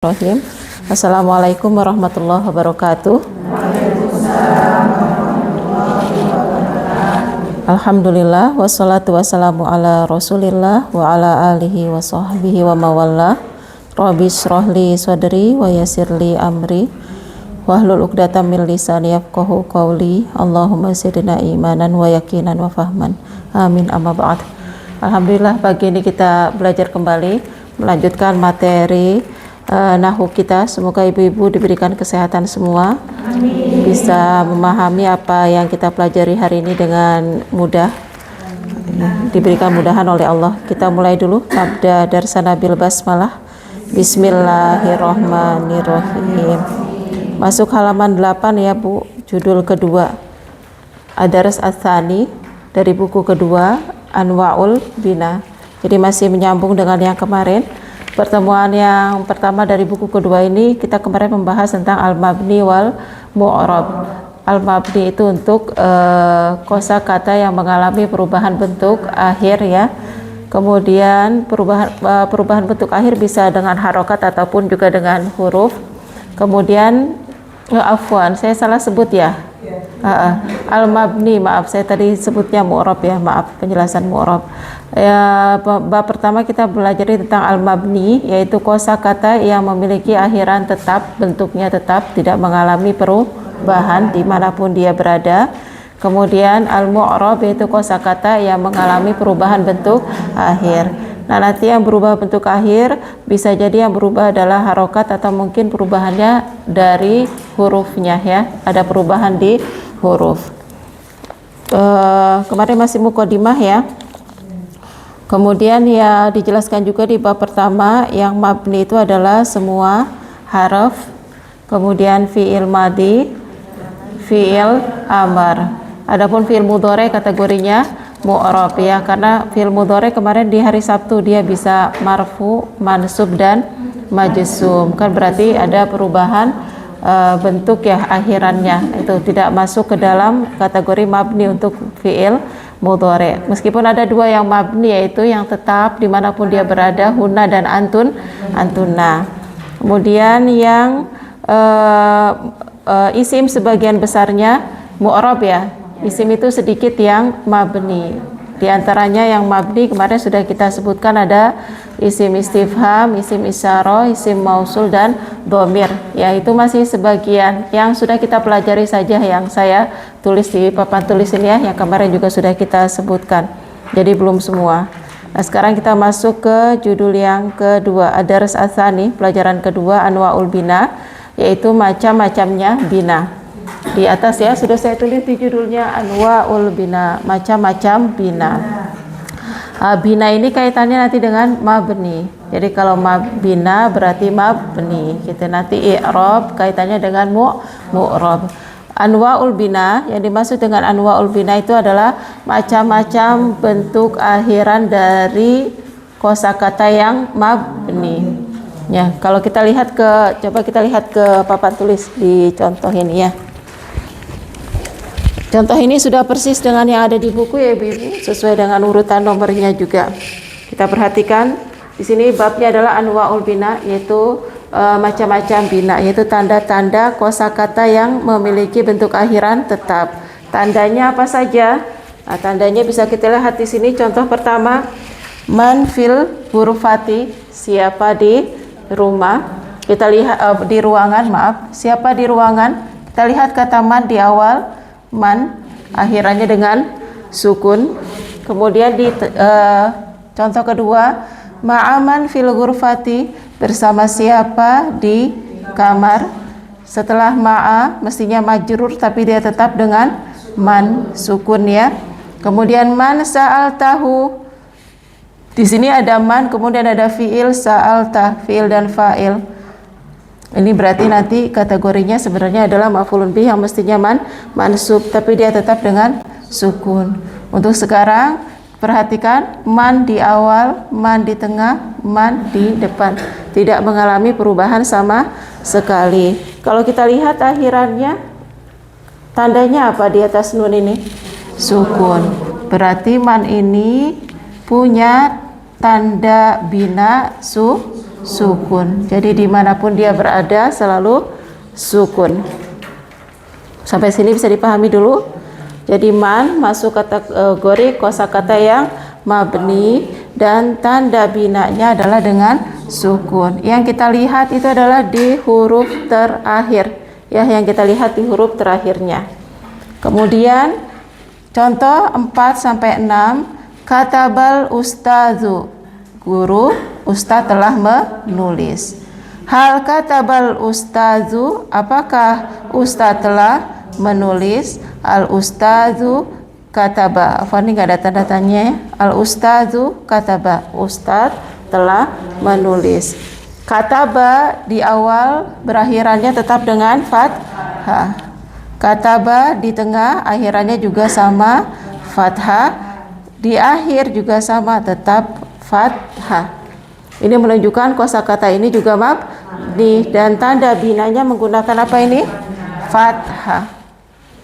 Bismillahirrahmanirrahim. Assalamualaikum warahmatullahi wabarakatuh. Alhamdulillah wassalatu wassalamu ala rasulillah wa ala alihi wa sahbihi wa mawalla. Rabbi shrahli sadri wa yassirli amri wahlul uqdatam min lisani yafqahu qawli. Allahumma zidna imanan wa yaqinan wa fahman. Amin amma ba'd. Alhamdulillah, pagi ini kita belajar kembali melanjutkan materi Nahu kita. Semoga ibu-ibu diberikan kesehatan semua. Amin. Bisa memahami apa yang kita pelajari hari ini dengan mudah, diberikan mudahan oleh Allah. Kita mulai dulu. Nabda darsana bil basmalah. Bismillahirrahmanirrahim. Masuk halaman 8 ya Bu, judul kedua Ad-Dars Ats-Tsani, dari buku kedua Anwa'ul Bina. Jadi masih menyambung dengan yang kemarin. Pertemuan yang pertama dari buku kedua ini, kita kemarin membahas tentang al-mabni wal mu'rab. Al-mabni itu untuk kosakata yang mengalami perubahan bentuk akhir ya. Kemudian perubahan bentuk akhir bisa dengan harokat ataupun juga dengan huruf. Kemudian afwan, saya salah sebut ya. Al-mabni, maaf saya tadi sebutnya mu'rab ya, maaf, penjelasan mu'rab. Ya, bab pertama kita belajar tentang al-mabni, yaitu kosakata yang memiliki akhiran tetap, bentuknya tetap, tidak mengalami perubahan dimanapun dia berada. Kemudian al-mu'rab, yaitu kosakata yang mengalami perubahan bentuk akhir. Nah, nanti yang berubah bentuk akhir bisa jadi yang berubah adalah harokat atau mungkin perubahannya dari hurufnya ya, ada perubahan di huruf. Kemarin masih mukadimah ya. Kemudian ya dijelaskan juga di bab pertama yang mabni itu adalah semua haraf, kemudian fi'il madi, fi'il amar. Adapun fi'il mudhari kategorinya mu'rab ya, karena fi'il mudhari kemarin di hari Sabtu dia bisa marfu, mansub dan majzum. Kan berarti ada perubahan bentuk ya akhirannya, itu tidak masuk ke dalam kategori mabni untuk fi'il mudhari. Meskipun ada dua yang mabni, yaitu yang tetap dimanapun dia berada, hunna dan antuna. Kemudian yang isim sebagian besarnya mu'rab ya. Isim itu sedikit yang mabni. Di antaranya yang mabni kemarin sudah kita sebutkan ada isim istifham, isim isyarah, isim mausul dan dhamir. Ya, itu masih sebagian yang sudah kita pelajari saja, yang saya tulis di papan tulis ini ya, yang kemarin juga sudah kita sebutkan. Jadi belum semua. Nah, sekarang kita masuk ke judul yang kedua, Ad-Dars Ats-Tsani, pelajaran kedua Anwa'ul Bina, yaitu macam-macamnya bina. Di atas ya sudah saya tulis di judulnya Anwa'ul Bina, macam-macam bina. Bina ini kaitannya nanti dengan mabni. Jadi kalau bina berarti mabni. Kita nanti i'rab kaitannya dengan mu'rab. Anwa'ul Bina, yang dimaksud dengan Anwa'ul Bina itu adalah macam-macam bentuk akhiran dari kosakata yang mabni. Ya, kalau kita lihat coba kita lihat ke papan tulis di contoh ini ya. Contoh ini sudah persis dengan yang ada di buku ya Ibu, sesuai dengan urutan nomornya juga. Kita perhatikan di sini babnya adalah Anwa'ul Bina, yaitu macam-macam bina, yaitu tanda-tanda kosakata yang memiliki bentuk akhiran tetap. Tandanya apa saja? Nah, tandanya bisa kita lihat di sini. Contoh pertama, man fil ghurfati, siapa di rumah. Kita lihat di ruangan, maaf, siapa di ruangan. Kita lihat kata man di awal, man akhirannya dengan sukun. Kemudian di contoh kedua, ma'aman fil ghurfati, bersama siapa di kamar. Setelah ma'a mestinya majrur, tapi dia tetap dengan man sukun ya. Kemudian man sa'altahu, di sini ada man, kemudian ada fi'il sa'alta, fi'il dan fa'il. Ini berarti nanti kategorinya sebenarnya adalah maf'ulun bih yang mestinya mansub, tapi dia tetap dengan sukun. Untuk sekarang perhatikan, man di awal, man di tengah, man di depan, tidak mengalami perubahan sama sekali. Kalau kita lihat akhirannya, tandanya apa di atas nun ini? Sukun. Berarti man ini punya tanda bina sukun. Jadi dimanapun dia berada selalu sukun. Sampai sini bisa dipahami dulu. Jadi man masuk kategori kosakata yang mabni dan tanda binanya adalah dengan sukun. Yang kita lihat itu adalah di huruf terakhir, ya, yang kita lihat di huruf terakhirnya. Kemudian contoh 4 sampai 6, katabal ustazu, guru, ustaz telah menulis. Hal katabal ustazu, apakah ustaz telah menulis? Al ustazu kataba. Ini nggak ada tanda tanya ya. Al ustazu kataba, ustaz telah menulis. Kataba di awal berakhirannya tetap dengan fathah. Kataba di tengah akhirannya juga sama fathah. Di akhir juga sama tetap fathah. Ini menunjukkan kosakata ini juga mabni dan tanda binanya menggunakan apa ini? Fathah.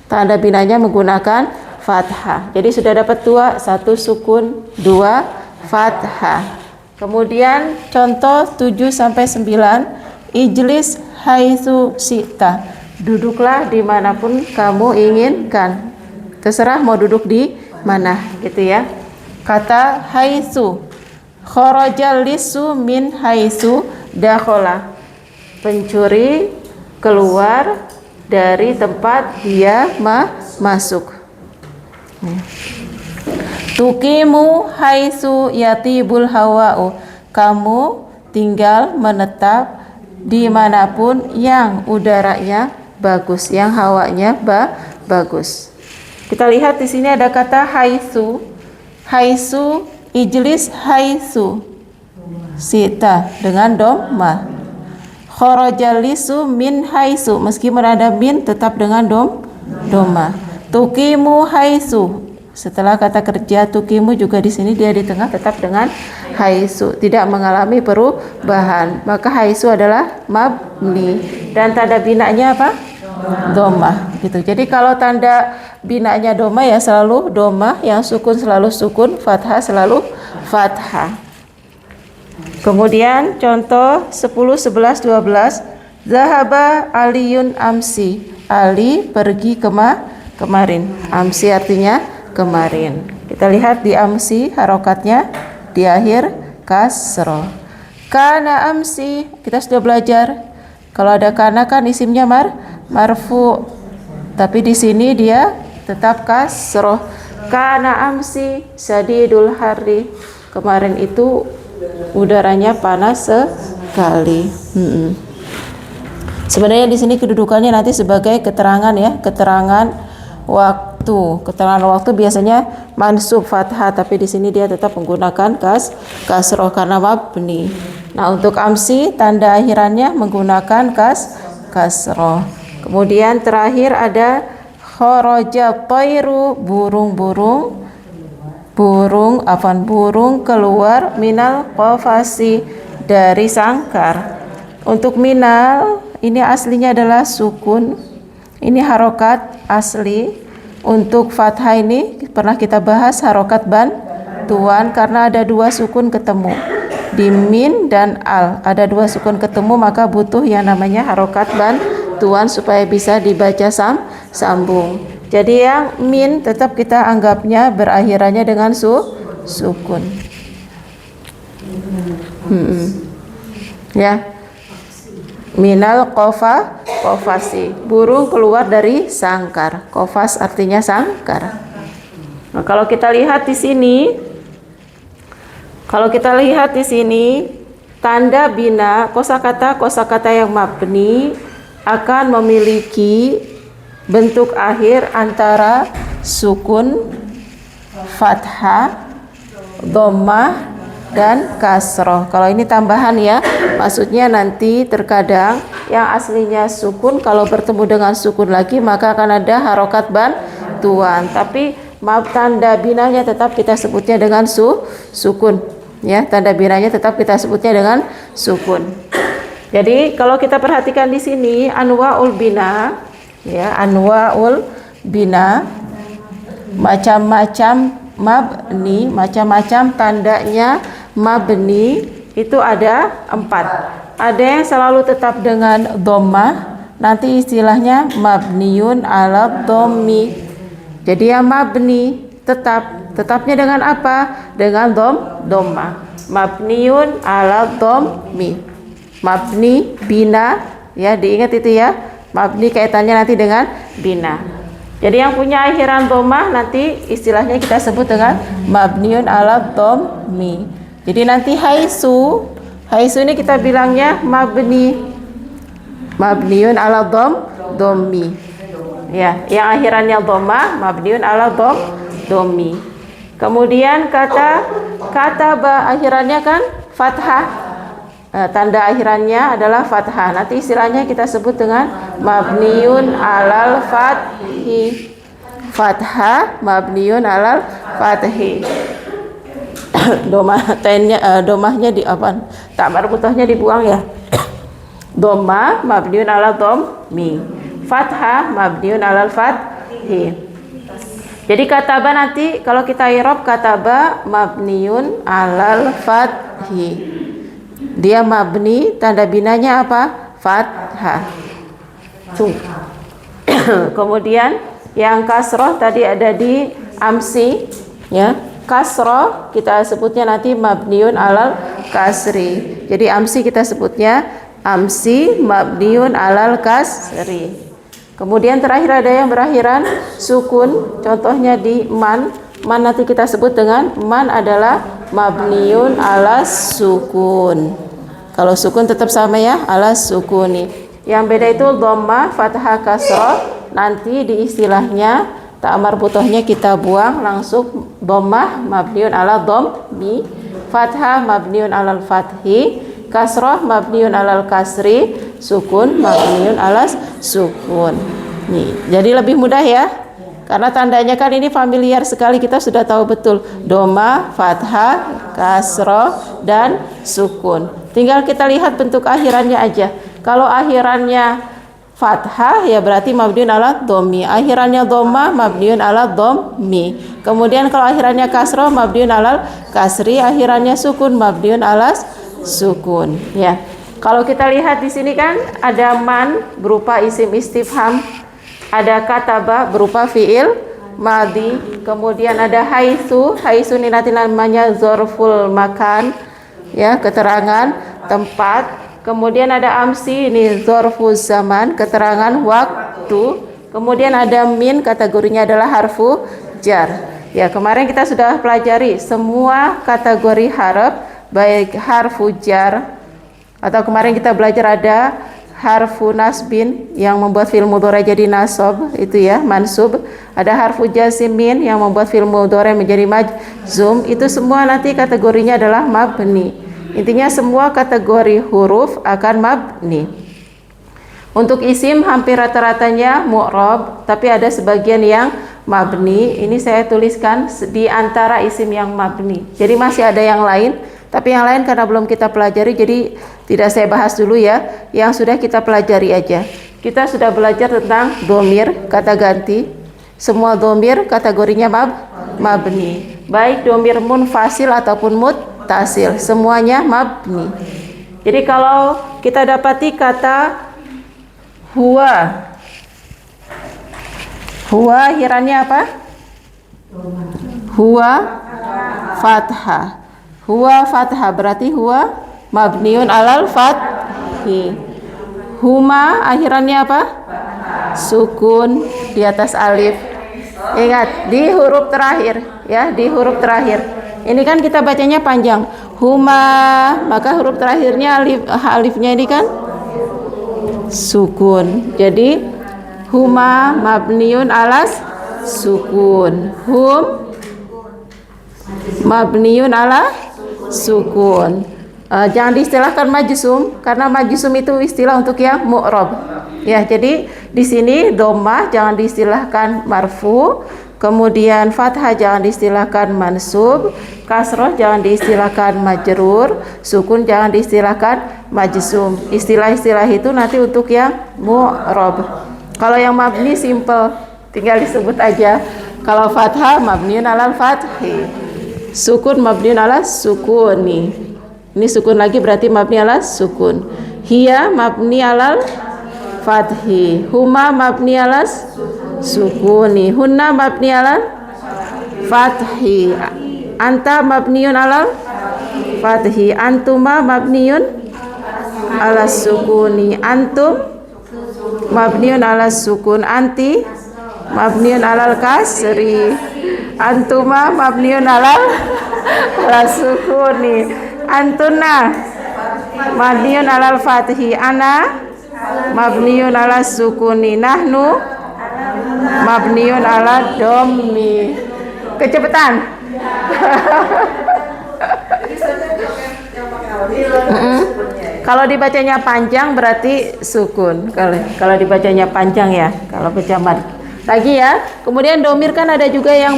Tanda binanya menggunakan fathah. Jadi sudah dapat dua, satu sukun, dua fathah. Kemudian contoh 7 sampai 9, ijlis haitsu sita. Duduklah dimanapun kamu inginkan. Terserah mau duduk di mana, gitu ya. Kata haitsu, kharajal lisu min haitsu dakhala. Pencuri keluar dari tempat dia masuk. Tukimu haitsu yatibul hawa'u. Kamu tinggal menetap dimanapun yang udaranya bagus, yang hawanya bagus. Kita lihat di sini ada kata haitsu. Haitsu, ijlis haitsu sita dengan dhamma. Kharajalisu min haitsu, meskipun ada min tetap dengan dhamma. Tukimu haitsu, setelah kata kerja tukimu juga di sini dia di tengah tetap dengan haitsu, tidak mengalami perubahan. Maka haitsu adalah mabni dan tanda binanya apa? Dhamma, gitu. Jadi kalau tanda binanya dhamma ya selalu dhamma, yang sukun selalu sukun, fathah selalu fathah. Kemudian contoh 10, 11, 12, zahaba aliyun amsi. Ali pergi kemarin. Amsi artinya kemarin. Kita lihat di amsi harokatnya di akhir kasroh. Kana amsi, kita sudah belajar. Kalau ada kana kan isimnya marfu. Tapi di sini dia tetap kasroh. Kana amsi sadidul hari. Kemarin itu udaranya panas sekali. Sebenarnya di sini kedudukannya nanti sebagai keterangan ya, keterangan waktu. Keterangan waktu biasanya mansub fathah, tapi di sini dia tetap menggunakan kasroh karena mabni. Nah, untuk amsi tanda akhirannya menggunakan kasroh. Kemudian terakhir ada kharaja tayru, burung keluar minal qafasi, dari sangkar. Untuk minal ini aslinya adalah sukun, ini harokat asli. Untuk fathah ini pernah kita bahas harokat bantuan karena ada dua sukun ketemu di min dan al, ada dua sukun ketemu, maka butuh yang namanya harokat bantuan supaya bisa dibaca sambung. Jadi yang min tetap kita anggapnya berakhirannya dengan sukun. Ya. Minal qafasi. Burung keluar dari sangkar. Qafas artinya sangkar. Nah, kalau kita lihat di sini, tanda bina kosakata yang mabni akan memiliki bentuk akhir antara sukun, fathah, dhammah, dan kasroh. Kalau ini tambahan ya, maksudnya nanti terkadang yang aslinya sukun kalau bertemu dengan sukun lagi maka akan ada harokat bantuan. Tapi tanda binanya tetap kita sebutnya dengan sukun. Ya, tanda binanya tetap kita sebutnya dengan sukun. Jadi kalau kita perhatikan di sini anwaul bina. Ya, anwaul bina, macam-macam mabni, macam-macam tandanya mabni itu ada 4. Ada yang selalu tetap dengan dhammah, nanti istilahnya mabniun ala dhammi. Jadi yang mabni tetapnya dengan apa? Dengan dhammah. Mabniun ala dhammi. Mabni bina, ya diingat itu ya. Mabni kaitannya nanti dengan bina. Jadi yang punya akhiran dhammah nanti istilahnya kita sebut dengan mabniun ala dhammi. Jadi nanti haisu ini kita bilangnya mabniun ala dhammi. Ya, yang akhirannya dhammah mabniun ala dhammi. Kemudian kata ba akhirannya kan fathah. Tanda akhirannya adalah fathah. Nanti istilahnya kita sebut dengan mabniun alal fathi. Fathah mabniun alal fathi. Domahnya di apa? Tak marbutahnya dibuang ya. Doma mabniun ala dhammi. Fathah mabniun alal fathi. Jadi kataba nanti kalau kita i'rab kataba mabniun alal fathi. Dia mabni, tanda binanya apa? Fathah. Kemudian yang kasroh tadi ada di amsi, ya. Kasroh kita sebutnya nanti mabniun alal kasri. Jadi amsi kita sebutnya amsi mabniun alal kasri. Kemudian terakhir ada yang berakhiran sukun, contohnya di man nanti kita sebut dengan man adalah mabniun ala sukun. Kalau sukun tetap sama ya, ala sukuni. Yang beda itu dhammah, fathah, kasrah. Nanti di istilahnya tak marbutohnya kita buang, langsung dhammah mabniun ala dhammi, fathah mabniun alal fathi, kasrah mabniun alal kasri, sukun mabniun alas sukun. Nih, jadi lebih mudah ya. Karena tandanya kan ini familiar sekali, kita sudah tahu betul. Dhammah, fathah, kasrah dan sukun. Tinggal kita lihat bentuk akhirannya aja. Kalau akhirannya fathah ya berarti mabniun ala dhammi. Akhirannya dhammah mabniun ala dhammi. Kemudian kalau akhirannya kasrah mabniun alal kasri, akhirannya sukun mabniun alas sukun. Ya. Kalau kita lihat di sini kan ada man berupa isim istifham, ada kataba berupa fiil madhi, kemudian ada haitsu ini nanti namanya zorful makan, ya, keterangan tempat. Kemudian ada amsi, ini zorful zaman, keterangan waktu. Kemudian ada min, kategorinya adalah harfu jar. Ya, kemarin kita sudah pelajari semua kategori harf, baik harfu jar atau kemarin kita belajar ada harfu nasbin yang membuat fi'il mudhari jadi nasab, itu ya, mansub. Ada harfu jazimin yang membuat fi'il mudhari menjadi majzum. Itu semua nanti kategorinya adalah mabni. Intinya semua kategori huruf akan mabni. Untuk isim hampir rata-ratanya mu'rab, tapi ada sebagian yang mabni. Ini saya tuliskan di antara isim yang mabni. Jadi masih ada yang lain, tapi yang lain karena belum kita pelajari, jadi tidak saya bahas dulu ya. Yang sudah kita pelajari aja. Kita sudah belajar tentang domir, kata ganti. Semua domir kategorinya mabni. Baik domir munfasil ataupun muttasil, semuanya mabni. Jadi kalau kita dapati kata huwa akhirannya apa? Huwa fathah. Huwa fathah berarti huwa mabniun alal fathi. Huma akhirannya apa? Sukun di atas alif. Ingat di huruf terakhir ya, di huruf terakhir. Ini kan kita bacanya panjang. Huma, maka huruf terakhirnya alifnya ini kan sukun. Jadi huma mabniun alas sukun. Hum mabniun ala sukun. Jangan diistilahkan majzum karena majzum itu istilah untuk yang mu'rab. Ya, jadi di sini dhammah jangan diistilahkan marfu, kemudian fathah jangan diistilahkan mansub, kasroh jangan diistilahkan majrur, sukun jangan diistilahkan majzum. Istilah-istilah itu nanti untuk yang mu'rab. Kalau yang mabni simple, tinggal disebut aja. Kalau fathah mabniun alal fathi, sukun mabniun ala sukuni. Ini sukun lagi berarti mabni ala sukun. Hiya mabni alal fathi. Huma mabni ala sukuni. Hunna mabni alal fathi. Anta mabniun alal fathi. Antuma mabniun ala sukuni. Antum mabniun ala sukun. Anti mabniun alal kasri. Antuma mabniun alal ala sukuni. Antuna mabniun alal fathi. Ana mabniun ala sukuni. Nahnu mabniun ala dhammi. Kecepatan. Kalau dibacanya panjang berarti sukun. Kalau dibacanya panjang ya. Kalau baca mad. Lagi ya. Kemudian domir kan ada juga yang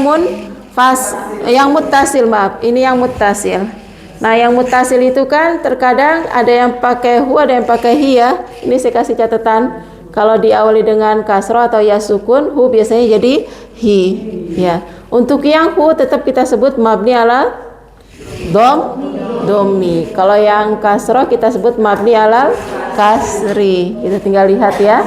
yang muttasil, maaf. Ini yang muttasil. Nah, yang muttasil itu kan terkadang ada yang pakai hu, ada yang pakai hi ya. Ini saya kasih catatan. Kalau diawali dengan kasroh atau ya sukun, hu biasanya jadi hi ya. Untuk yang hu tetap kita sebut mabni ala domi. Kalau yang kasroh kita sebut mabni ala kasri. Kita tinggal lihat ya.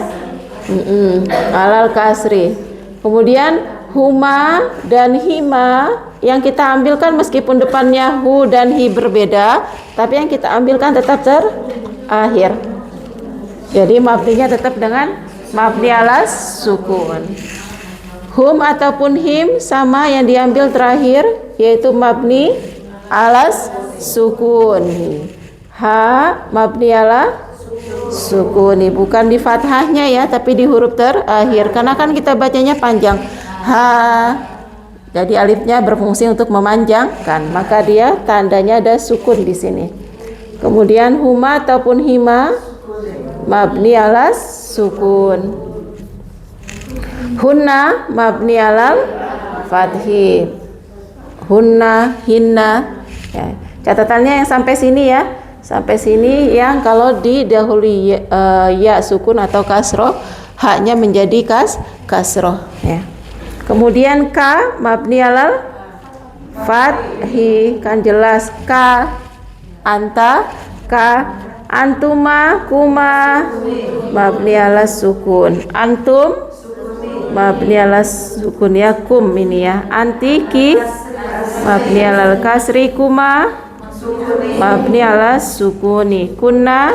Alal kasri. Kemudian huma dan hima yang kita ambilkan meskipun depannya hu dan hi berbeda, tapi yang kita ambilkan tetap terakhir. Jadi mabninya tetap dengan mabni alas sukun. Hum ataupun him sama yang diambil terakhir yaitu mabni alas sukun. Ha mabni ala sukuni, bukan di fathahnya ya, tapi di huruf terakhir karena kan kita bacanya panjang. Ha, jadi alifnya berfungsi untuk memanjangkan, maka dia tandanya ada sukun di sini. Kemudian huma ataupun hima mabni alas sukun. Hunna mabni alal fathi. Hunna, hinna ya. Catatannya yang sampai sini ya. Sampai sini yang kalau didahului ya sukun atau kasroh, haknya menjadi kasroh ya. Kemudian ka mabni alal fathi, kan jelas ka. Anta ka. Antuma kuma mabni ala sukun. Antum mabni ala sukun ya, kum ini ya. Anti ki mabni alal kasri. Kuma mabni ala sukuni. Kunna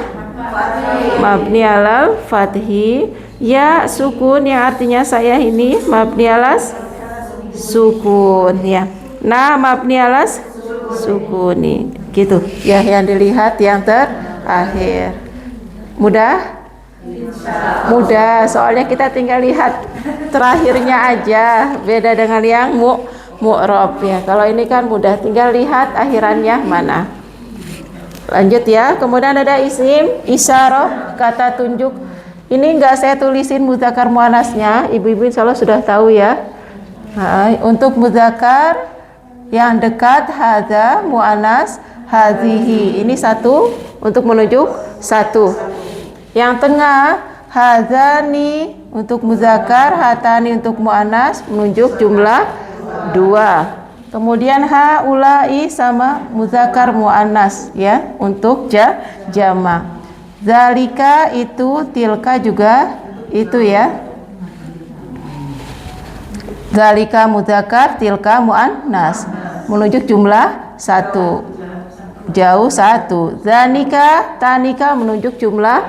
mabni alal fathi. Ya sukun yang artinya saya ini mabni alas sukun ya. Nah mabni alas sukuni gitu ya, yang dilihat yang terakhir. Mudah? Mudah, soalnya kita tinggal lihat terakhirnya aja, beda dengan yang mu'rob ya. Kalau ini kan mudah, tinggal lihat akhirannya mana. Lanjut ya. Kemudian ada isim isyarah, kata tunjuk. Ini enggak saya tulisin mudzakkar muannasnya, ibu-ibu insyaallah sudah tahu ya. Nah, untuk mudzakkar yang dekat hadza muannas hadhihi, ini satu untuk menunjuk satu. Yang tengah hadzani untuk mudzakkar, hatani untuk muannas menunjuk jumlah dua. Kemudian haulai sama mudzakkar muannas ya untuk jama'. Zalika itu, tilka juga itu ya. Zalika mudzakkar, tilka muannas menunjuk jumlah satu, jauh satu. Zanika, tanika menunjuk jumlah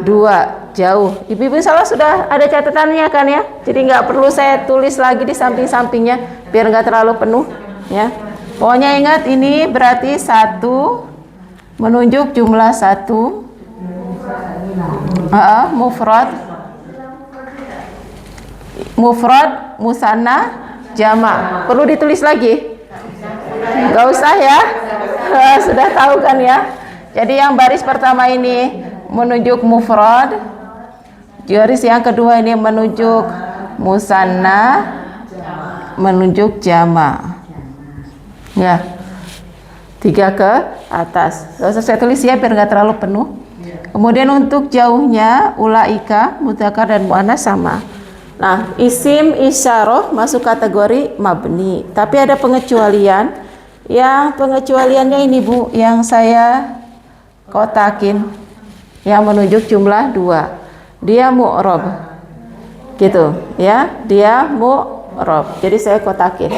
dua, jauh. Ibu-ibu insyaallah sudah ada catatannya kan ya, jadi nggak perlu saya tulis lagi di samping-sampingnya biar nggak terlalu penuh ya. Pokoknya ingat ini berarti satu menunjuk jumlah satu. Mufrad, musanna, jama'. Perlu ditulis lagi? Gak usah ya. Sudah tahu kan ya. Jadi yang baris pertama ini menunjuk mufrad, baris yang kedua ini menunjuk musanna, menunjuk jama'. Ya. 3 ke atas. Gak usah saya tulis ya biar gak terlalu penuh. Kemudian untuk jauhnya ulaika mudzakkar dan muannas sama. Nah, isim isyarah masuk kategori mabni, tapi ada pengecualian Yang pengecualiannya ini Bu, yang saya kotakin, yang menunjuk jumlah 2. Dia mu'rob. Gitu, ya. Dia mu'rob. Jadi saya kotakin.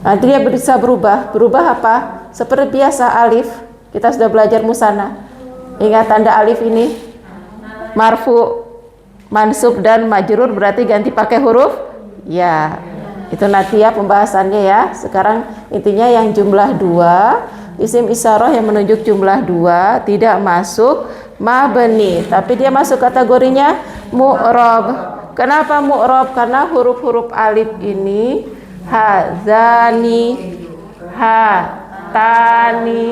Nanti dia bisa berubah. Berubah apa? Seperti biasa alif. Kita sudah belajar musanna. Ingat tanda alif ini marfu, mansub dan majrur, berarti ganti pakai huruf ya. Itu nanti ya pembahasannya ya. Sekarang intinya yang jumlah 2, isim isyarah yang menunjuk jumlah 2 tidak masuk mabni, tapi dia masuk kategorinya mu'rob. Kenapa mu'rob? Karena huruf-huruf alif ini hazani, hatani,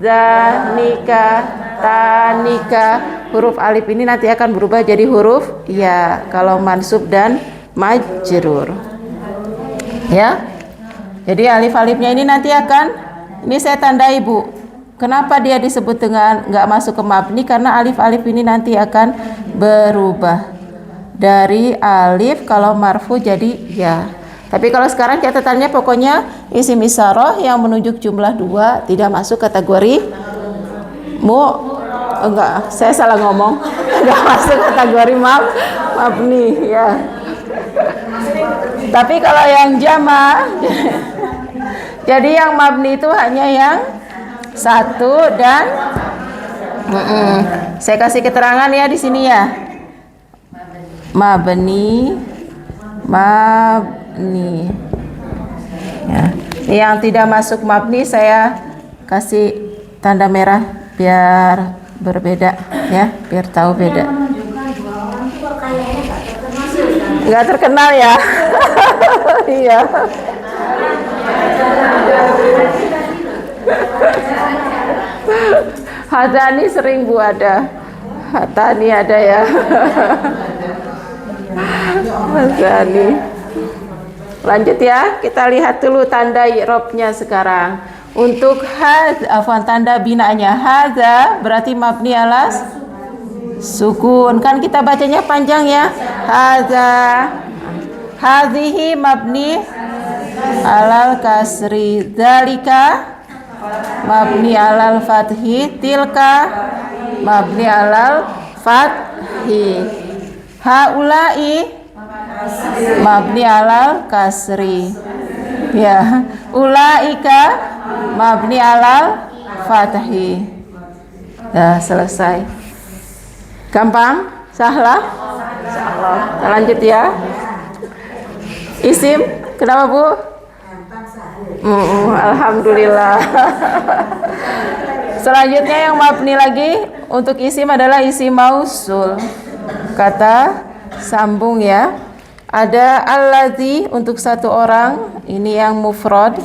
zanika, tanika. Huruf alif ini nanti akan berubah jadi huruf ya kalau mansub dan majrur. Ya. Jadi alif-alifnya ini nanti akan, ini saya tandai Bu. Kenapa dia disebut dengan nggak masuk ke mabni? Karena alif-alif ini nanti akan berubah dari alif kalau marfu jadi ya. Tapi kalau sekarang catatannya pokoknya isim isyarah yang menunjuk jumlah 2 tidak masuk kategori enggak, saya salah ngomong. Enggak masuk kategori mabni ya. Tapi kalau yang jama jadi yang mabni itu hanya yang 1 dan saya kasih keterangan ya di sini ya. Mabni ya. Yang tidak masuk mabni saya kasih tanda merah biar berbeda ya, biar tahu beda. Nggak terkenal ya. Iya. Hatani sering Bu ada. Hatani ada ya. Hatani. Lanjut ya, kita lihat dulu tanda i'rabnya sekarang. Untuk tanda binanya hadza berarti mabni alas sukun. Kan kita bacanya panjang ya. Hadza. Hadhihi mabni alal kasri. Dzalika mabni alal fathi. Tilka mabni alal fathi. Haulai mabni alal kasri ya. Ulaika mabni alal fathi. Nah, selesai. Gampang? Sahlah? Insyaallah. Kita lanjut ya. Isim, kenapa Bu? Alhamdulillah. Selanjutnya yang mabni lagi untuk isim adalah isim mausul. Kata sambung ya. Ada allazi untuk 1 orang, ini yang mufrad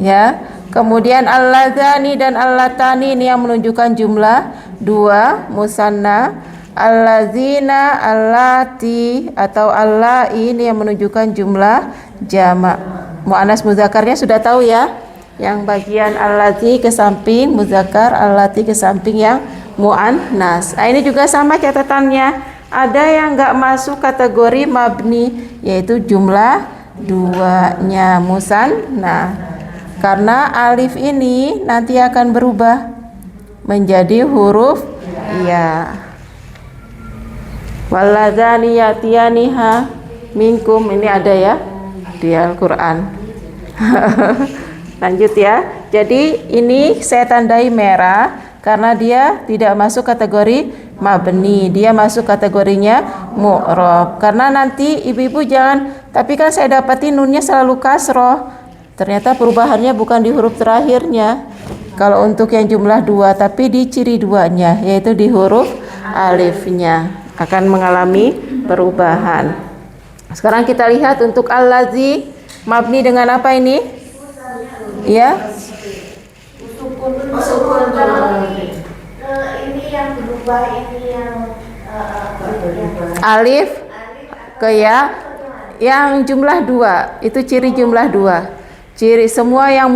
ya. Kemudian allazani dan allatani ini yang menunjukkan jumlah 2 musanna. Allazina, allati atau allai ini yang menunjukkan jumlah jamak. Muannas mudzakarnya sudah tahu ya. Yang bagian allazi ke samping muzakkar, allati ke samping yang muannas. Nah, ini juga sama catatannya. Ada yang nggak masuk kategori mabni, yaitu jumlah 2-nya musanna. Karena alif ini nanti akan berubah menjadi huruf ya. Walladzani yatiyaniha minkum, ini ada ya di Al-Qur'an. Lanjut ya. Jadi ini saya tandai merah karena dia tidak masuk kategori mabni, dia masuk kategorinya mu'rob. Karena nanti ibu-ibu jangan, tapi kan saya dapati nunnya selalu kasroh. Ternyata perubahannya bukan di huruf terakhirnya. Kalau untuk yang jumlah 2, tapi di ciri 2-nya, yaitu di huruf alifnya akan mengalami perubahan. Sekarang kita lihat untuk allazi mabni dengan apa ini? Ya. Ini yang berubah, ini yang alif ke ya, yang jumlah 2 itu ciri jumlah 2. Ciri semua yang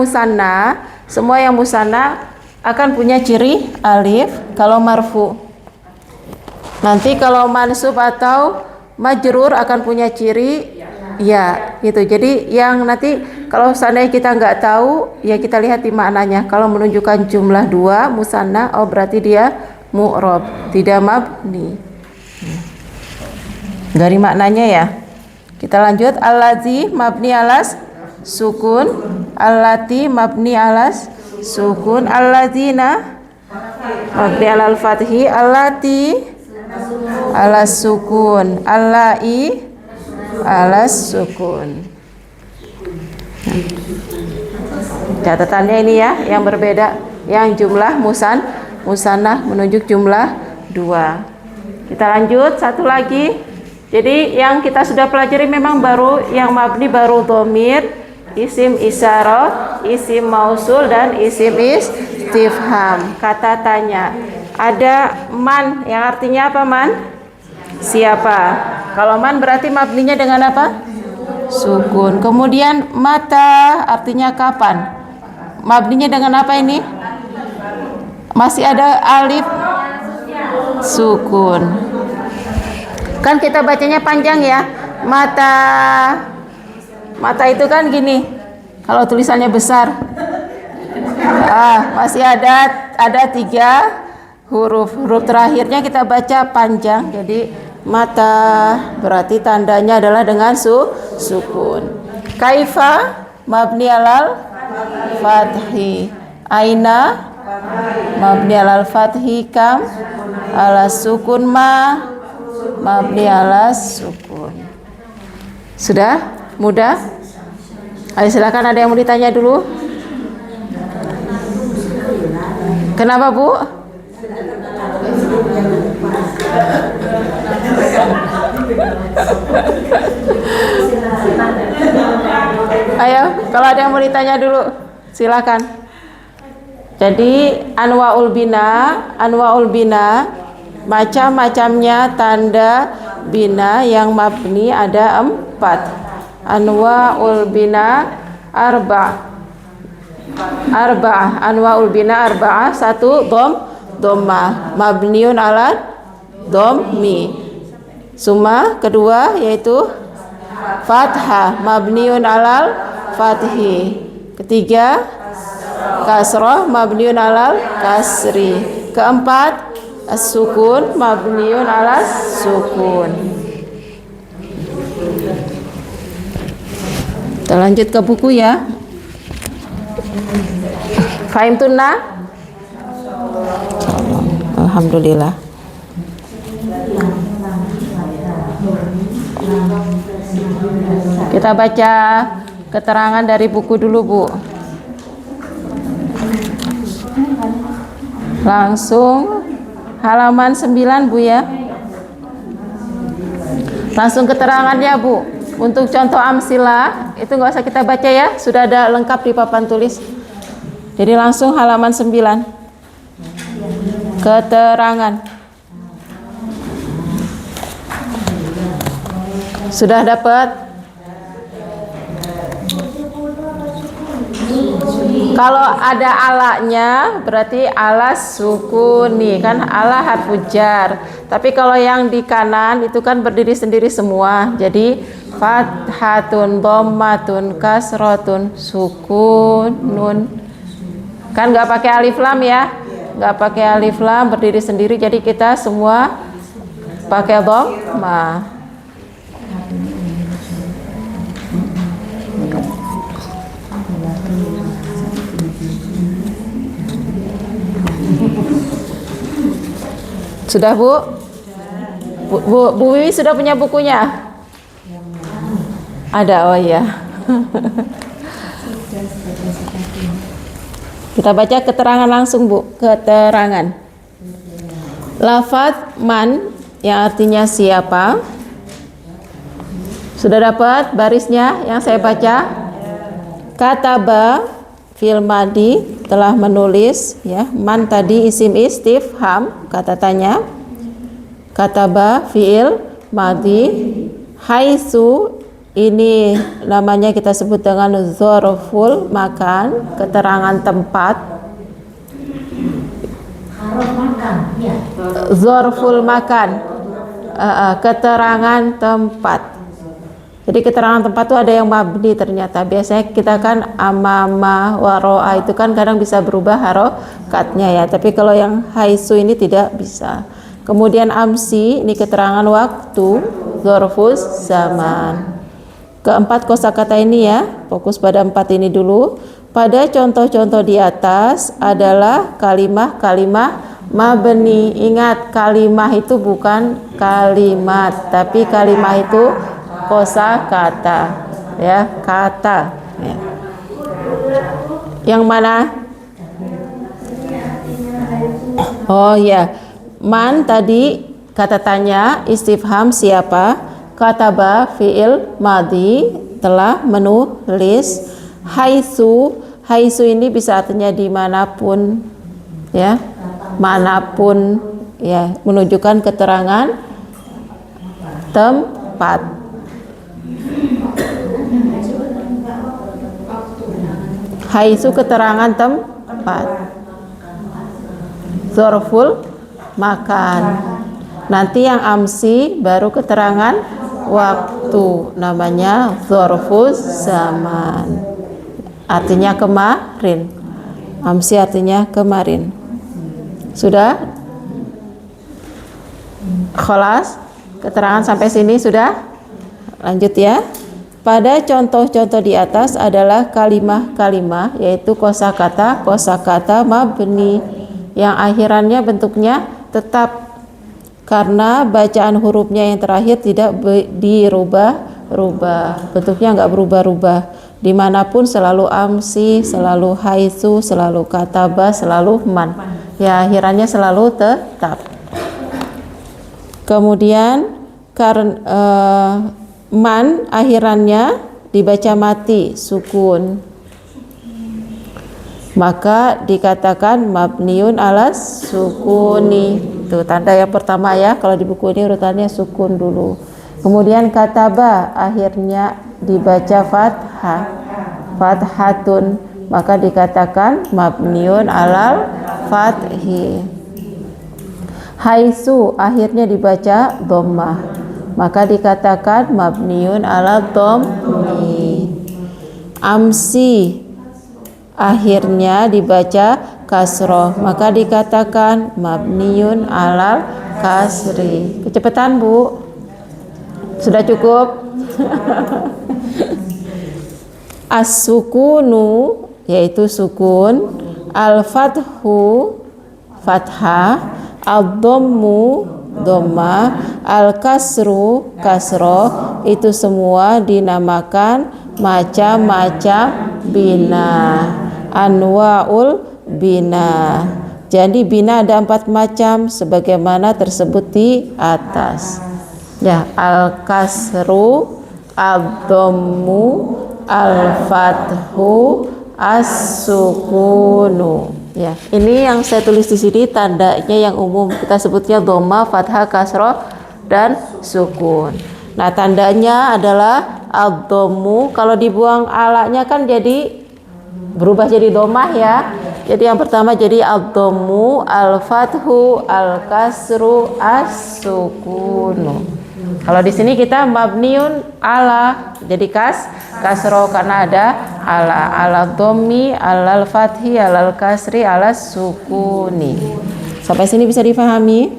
musanna akan punya ciri alif kalau marfu. Nanti kalau mansub atau majrur akan punya ciri ya gitu. Jadi yang nanti Kalau seandainya kita nggak tahu, ya kita lihat di maknanya. Kalau menunjukkan jumlah 2 musanna, oh berarti dia mu'rab, tidak mabni. Dari maknanya ya. Kita lanjut. Allazi mabni alas sukun, allati mabni alas sukun, allazina mabni alal fathi, allati alas sukun, allai alas sukun. Catatannya ini ya, yang berbeda, yang jumlah musanah menunjuk jumlah 2. Kita lanjut satu lagi. Jadi yang kita sudah pelajari memang baru yang mabni, baru dhamir, isim isyarah, isim mausul, dan isim istifham. Kata tanya. Ada man yang artinya apa man? Siapa? Kalau man berarti mabninya dengan apa? Sukun. Kemudian mata artinya kapan? Mabninya dengan apa ini? Masih ada alif sukun. Kan kita bacanya panjang ya. Mata. Mata itu kan gini. Kalau tulisannya besar. Masih ada 3 huruf. Huruf terakhirnya kita baca panjang. Jadi mata berarti tandanya adalah dengan sukun. Kaifa mabni alal fathi, aina mabni alal fathi, kam ala sukun, ma mabni alas sukun. Sudah mudah? Ayo silakan, ada yang mau ditanya dulu? Kenapa Bu? Ayo, kalau ada yang mau ditanya dulu, silakan. Jadi anwaul bina, macam-macamnya tanda bina yang mabni ada 4. Anwaul bina arba'ah. Anwaul bina arba'ah. 1 dhammah mabniun ala dhammi. Summa kedua yaitu fathah mabniun alal fathi. Ketiga kasrah mabniun alal kasri. Keempat as-sukun mabniun alas sukun. Kita lanjut ke buku ya. Fahimtunna? Alhamdulillah. Kita baca keterangan dari buku dulu, Bu. Langsung halaman 9, Bu ya. Langsung keterangannya, Bu. Untuk contoh amsilah itu nggak usah kita baca ya, sudah ada lengkap di papan tulis. Jadi langsung halaman 9. Keterangan. Sudah dapat? Kalau ada alanya berarti alas sukuni, kan ala harfu jar. Tapi kalau yang di kanan itu kan berdiri sendiri semua. Jadi fathatun, dhammatun, kasratun, sukunun. Kan nggak pakai alif lam ya? Nggak pakai alif lam, berdiri sendiri. Jadi kita semua pakai dhammah. Sudah Bu? Bu Wiwi sudah punya bukunya? Ada, oh iya. Kita baca keterangan langsung Bu. Keterangan. Lafaz man yang artinya siapa. Sudah dapat barisnya yang saya baca? Kataba fil madi, telah menulis ya. Man tadi isim istifham, kata tanya. Kataba fiil madi. Haitsu ini namanya kita sebut dengan dzarful makan, keterangan tempat. Dzarful makan, keterangan tempat. Jadi keterangan tempat tuh ada yang mabni ternyata. Biasanya kita kan amama, waro'a itu kan kadang bisa berubah harokatnya ya. Tapi kalau yang haisu ini tidak bisa. Kemudian amsi, ini keterangan waktu, dzarfus zaman. Keempat kosakata ini ya, fokus pada 4 ini dulu. Pada contoh-contoh di atas adalah kalimah-kalimah mabni. Ingat, kalimah itu bukan kalimat, tapi kalimah itu kosakata, ya, kata. Ya. Yang mana? Oh ya, man tadi kata tanya, istifham siapa? Kataba fi'il madhi, telah menulis. Haitsu, haitsu ini bisa artinya dimanapun, ya, manapun, ya, menunjukkan keterangan tempat. Haitsu keterangan tempat. Dzarful makan. Nanti yang amsi baru keterangan waktu, namanya dzarfus zaman. Artinya kemarin. Amsi artinya kemarin. Sudah? Kholas? Keterangan sampai sini sudah? Lanjut ya. Pada contoh-contoh di atas adalah kalimah-kalimah, yaitu kosakata mabni yang akhirannya bentuknya tetap, karena bacaan hurufnya yang terakhir tidak dirubah-rubah, bentuknya nggak berubah-ubah. Dimanapun selalu amsi, selalu haitsu, selalu kataba, selalu man. Ya, akhirannya selalu tetap. Kemudian man akhirannya dibaca mati, sukun. Maka dikatakan mabniun alas sukuni. Itu tanda yang pertama ya, kalau di buku ini urutannya sukun dulu. Kemudian kataba akhirnya dibaca fathah, fathatun, maka dikatakan mabniun alal fathi. Haitsu akhirnya dibaca dhammah, maka dikatakan mabniun ala dhammi. Amsi akhirnya dibaca kasroh, maka dikatakan mabniun alal kasri. Kecepatan Bu, sudah cukup? As-sukunu yaitu sukun, al-fathu fathah, ad-dhammu dhamma, al-kasru kasroh, itu semua dinamakan macam-macam bina, anwaul bina. Jadi bina ada 4 macam sebagaimana tersebut di atas. Ya, al-kasru, ad-dhammu, al-fathu, as-sukunu. Ya, ini yang saya tulis di sini tandanya yang umum, kita sebutnya dhamma, fathah, kasroh, dan sukun. Nah, tandanya adalah ad-dhammu. Kalau dibuang alanya kan jadi berubah jadi dhammah ya. Jadi yang pertama jadi ad-dhammu, al-fathu, al-kasru, as-sukunu. Kalau di sini kita mabniun ala, jadi kasroh karena ada ala dhammi, alal fathi, alal kasri, ala sukuni. Sampai sini bisa difahami?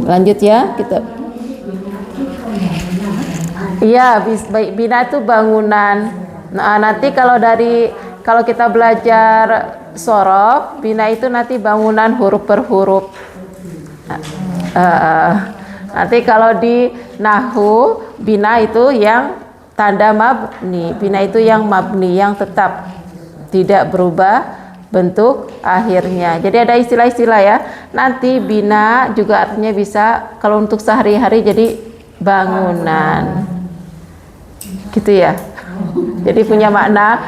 Lanjut ya kita. Iya, bina itu bangunan. Nah, nanti kalau kita belajar sorof, bina itu nanti bangunan huruf per huruf. Nanti kalau di nahwu, bina itu yang tanda mabni, bina itu yang mabni, yang tetap tidak berubah bentuk akhirnya. Jadi ada istilah-istilah ya. Nanti bina juga artinya bisa kalau untuk sehari-hari jadi bangunan, gitu ya. Jadi punya makna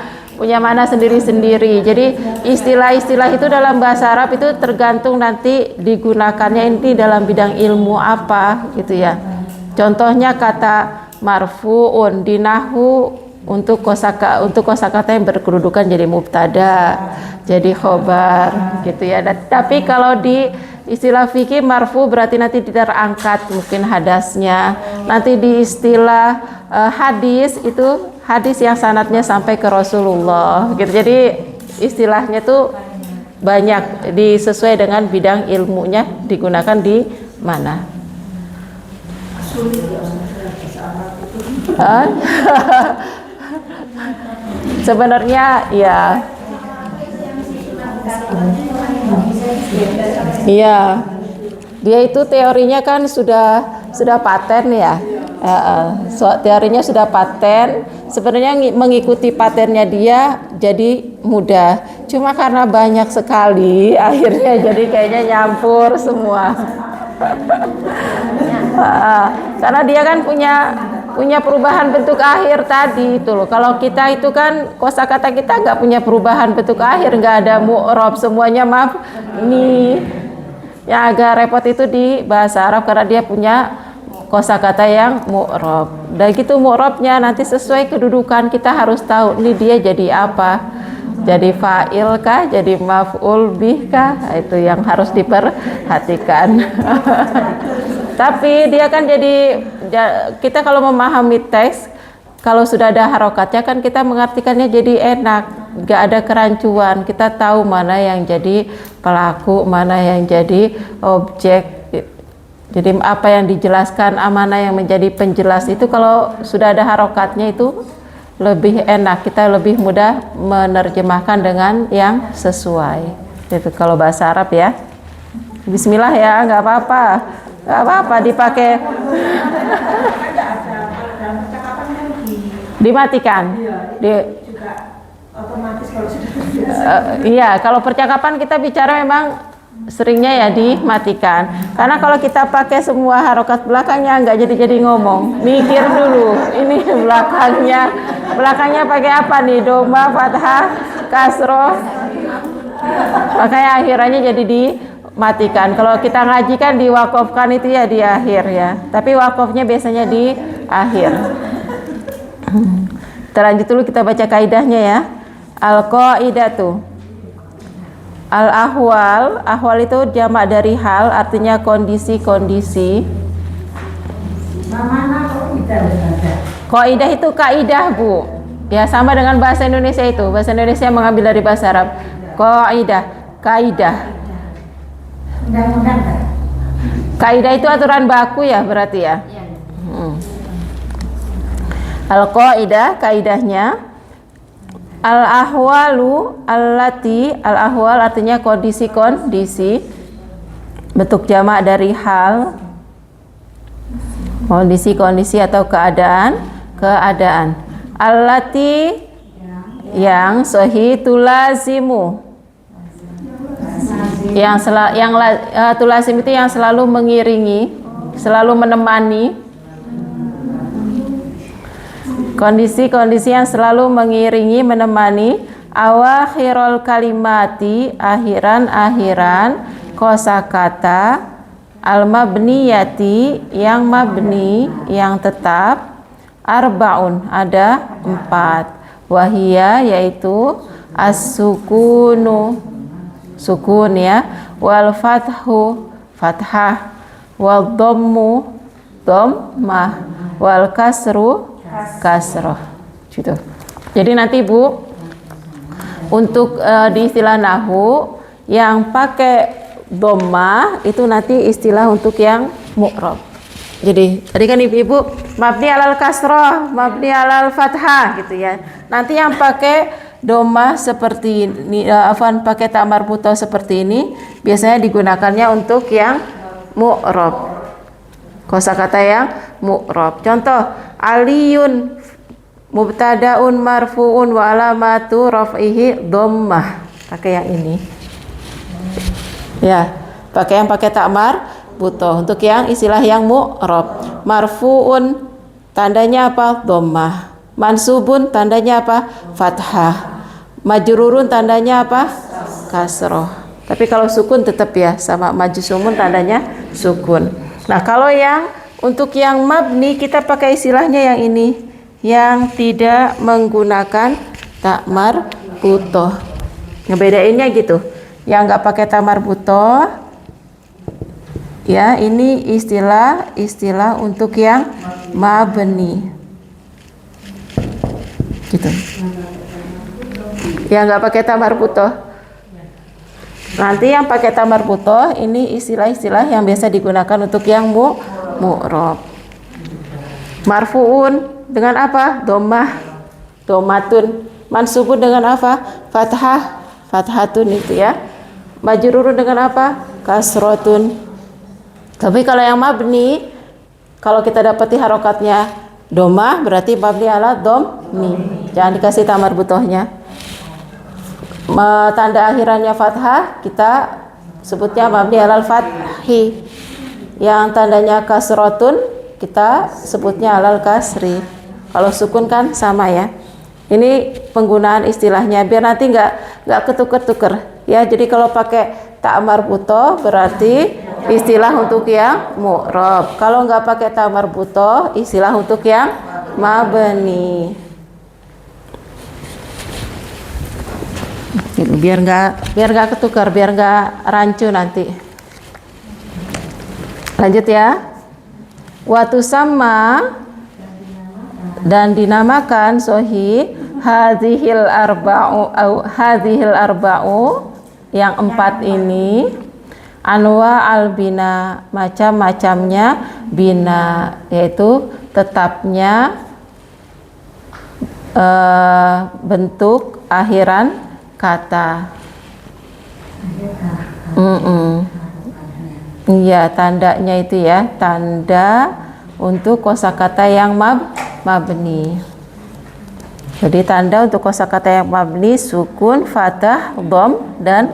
sendiri-sendiri. Jadi istilah-istilah itu dalam bahasa Arab itu tergantung nanti digunakannya ini dalam bidang ilmu apa gitu ya. Contohnya kata marfu'un di nahwu untuk kosakata yang berkedudukan jadi mubtada, jadi khobar gitu ya. Tapi kalau di istilah fikih marfu berarti nanti terangkat mungkin hadasnya, nanti di istilah hadis itu hadis yang sanadnya sampai ke Rasulullah gitu. Jadi istilahnya tuh banyak disesuai dengan bidang ilmunya digunakan di mana. Sebenarnya ya, iya, dia itu teorinya kan sudah paten ya. Teorinya sudah paten. Sebenarnya mengikuti patennya dia jadi mudah. Cuma karena banyak sekali, akhirnya jadi kayaknya nyampur semua. Karena dia kan punya perubahan bentuk akhir tadi itu loh. Kalau kita itu kan kosakata kita nggak punya perubahan bentuk akhir, nggak ada mu'rab, semuanya mabni. Yang agak repot itu di bahasa Arab karena dia punya kosakata yang mu'rab. Dan gitu mu'rabnya nanti sesuai kedudukan kita harus tahu ini dia jadi apa. Jadi fa'il kah, jadi maf'ul bih kah? Itu yang harus diperhatikan. Tapi dia kan jadi, kita kalau memahami teks, kalau sudah ada harokatnya kan kita mengartikannya jadi enak, gak ada kerancuan. Kita tahu mana yang jadi pelaku, mana yang jadi objek. Jadi apa yang dijelaskan, mana yang menjadi penjelas itu kalau sudah ada harokatnya itu lebih enak, kita lebih mudah menerjemahkan dengan yang sesuai. Itu kalau bahasa Arab ya. Bismillah ya, nggak apa-apa dipakai. Dimatikan. Iya, kalau percakapan kita bicara memang seringnya ya dimatikan. Karena kalau kita pakai semua harokat belakangnya nggak jadi ngomong. Mikir dulu. Ini belakangnya pakai apa nih? Doma, fathah, kasroh. Makanya akhirannya jadi dimatikan. Kalau kita ngaji kan diwakofkan itu ya di akhir ya. Tapi wakofnya biasanya di akhir. Kita lanjut dulu, kita baca kaidahnya ya. Al-qaidatu. Al-ahwal itu jamak dari hal, artinya kondisi-kondisi. Qaidah itu kaidah, Bu. Ya, sama dengan bahasa Indonesia itu. Bahasa Indonesia mengambil dari bahasa Arab. Kaidah. Kaidah itu aturan baku ya, berarti ya. Al-qaidah, kaidahnya. Al-ahwalu allati, al-ahwal artinya kondisi-kondisi, bentuk jamak dari hal, kondisi-kondisi atau keadaan. Allati yang sahih tulazimu, tulazim itu yang selalu mengiringi, selalu menemani. Kondisi-kondisi yang selalu mengiringi, menemani. Awakhirul kalimati, akhiran kosakata. Al-mabniyati, yang mabni, yang tetap. Arbaun, ada 4. Wahia, yaitu as-sukunu, sukun ya. Wal fathu, fathah. Wal dhammu, dhammah. Wal kasru, kasroh gitu. Jadi nanti Bu, untuk di istilah nahwu yang pakai dhammah itu nanti istilah untuk yang mu'rab. Jadi tadi kan Ibu mabni alal kasroh, mabni alal fathah gitu ya. Nanti yang pakai dhammah seperti ini, pakai ta marbuthah seperti ini biasanya digunakannya untuk yang mu'rab. Kosakata yang mu'rab. Contoh, aliyun mubtadaun marfuun wa alamatu raf'ihi dhammah. Pakai yang ini. Ya, pakai tak marbuthah. Untuk yang istilah yang mu'rab. Marfuun tandanya apa? Dhammah. Mansubun tandanya apa? Fathah. Majrurun tandanya apa? Kasroh. Tapi kalau sukun tetap ya sama majzumun tandanya sukun. Nah, kalau yang untuk yang mabni kita pakai istilahnya yang ini, yang tidak menggunakan ta marbuthah. Ngebedainnya gitu. Yang nggak pakai ta marbuthah Ya, ini istilah untuk yang mabni. Gitu. Ya nggak pakai tamar butoh. Nanti yang pakai tamar butoh ini istilah-istilah yang biasa digunakan untuk yang mu'rob. Marfuun dengan apa? Dhammah, dhammatun. Mansubun dengan apa? Fathah, fathatun itu ya. Majrurun dengan apa? Kasrotun. Tapi kalau yang mabni, kalau kita dapati harokatnya dhammah berarti mabni ala dhammi. Jangan dikasih tamar butohnya. Tanda akhirannya fathah kita sebutnya mabni alal fathi. Yang tandanya kasrotun kita sebutnya alal kasri. Kalau sukun kan sama ya. Ini penggunaan istilahnya biar nanti nggak ketuker-tuker ya. Jadi kalau pakai ta'mar butoh berarti istilah untuk yang mu'rob. Kalau nggak pakai ta'mar butoh istilah untuk yang mabni. Biar nggak ketukar, biar nggak rancu nanti. Lanjut ya. Watu sama dan dinamakan sohi hadhil arba'u yang 4 ini anwa al bina, macam-macamnya bina, yaitu tetapnya bentuk akhiran kata. Iya, tandanya itu ya, tanda untuk kosakata yang mabni. Jadi tanda untuk kosakata yang mabni sukun, fathah, dhom dan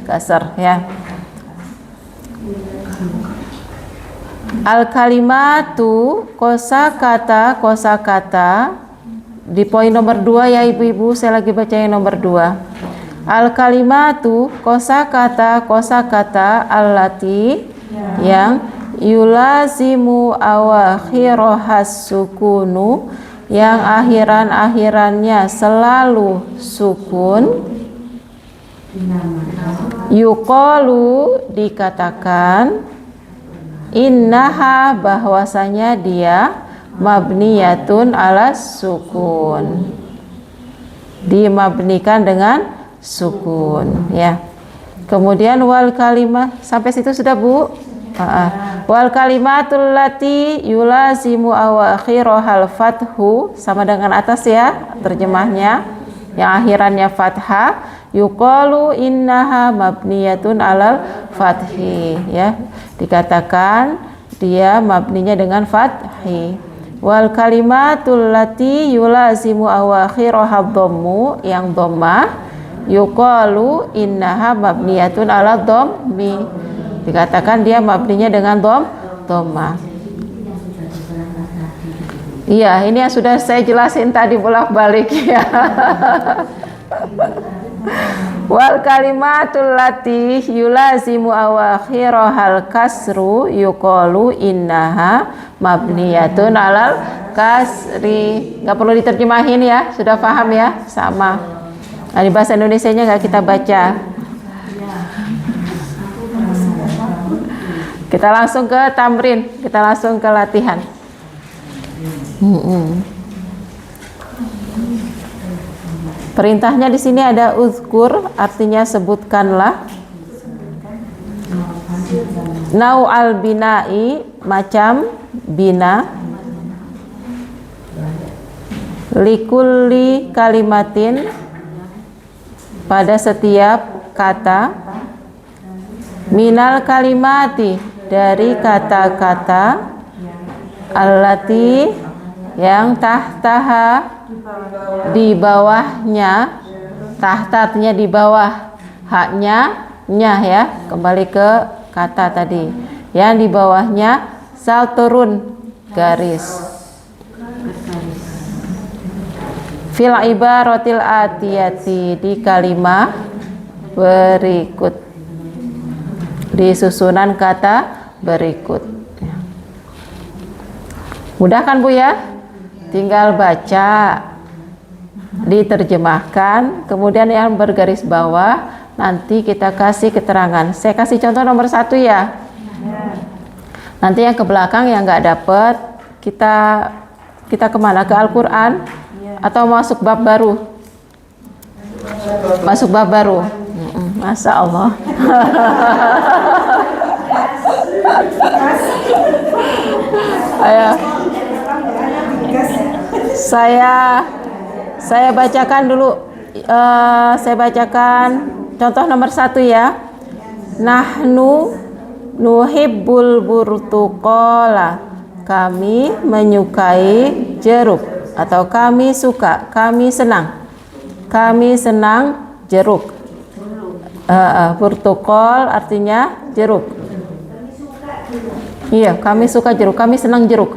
kasar ya. Al kalimatu kosakata di poin nomor 2 ya ibu-ibu, saya lagi baca yang nomor 2. Al kalimatu kosakata allati yang yulazimu awakhirohas sukunu, yang akhirannya selalu sukun. Yuqalu dikatakan, innaha bahwasanya dia mabniyatun ala sukun, dimabnikan dengan sukun ya. Kemudian wal kalimah, sampai situ sudah Bu? Wal kalimatul lati yulazimu awakhirohal fathu, sama dengan atas ya terjemahnya, yang akhirannya fathah. Yuqalu innaha mabniyatun alal fathi ya, dikatakan dia mabninya dengan fathi. Wal kalimatul lati yulazimu awakhirohal dhammu, yang dhammah. Yuqalu innaha mabniyatun ala dhammi, dikatakan dia mabninya dengan dhammah. Iya, ini yang sudah saya jelasin tadi bolak-balik ya. Wal kalimatul lati yulazimu awakhirohal kasru yuqalu innaha mabniyatun alal kasri. Nggak perlu diterjemahin ya, sudah paham ya, sama. Nah, di bahasa Indonesianya nggak kita baca. Kita langsung ke tamrin, kita langsung ke latihan. Perintahnya di sini ada uzkur, artinya sebutkanlah. Nau al binai, macam bina. Likulli kalimatin, pada setiap kata. Minal kalimati, dari kata-kata. Allati, yang tahtaha, di bawahnya. Tahta artinya di bawah, haknya nya ya, kembali ke kata tadi. Yang di bawahnya salturun, garis. Fil ibaratil atiyati, di kalimat berikut, di susunan kata berikut. Mudah kan Bu ya? Tinggal baca, diterjemahkan, kemudian yang bergaris bawah nanti kita kasih keterangan. Saya kasih contoh nomor 1 ya. Nanti yang ke belakang yang nggak dapet, kita kemana? Ke Al-Quran atau masuk bab baru? Masuk bab baru. Masya Allah. Ayo. Saya bacakan dulu. Saya bacakan contoh nomor 1 ya. Nahnu nuhibbul burtuqala. Kami menyukai jeruk, atau kami suka, kami senang. Kami senang jeruk. Burtuqal artinya jeruk. Iya, kami suka jeruk, kami senang jeruk.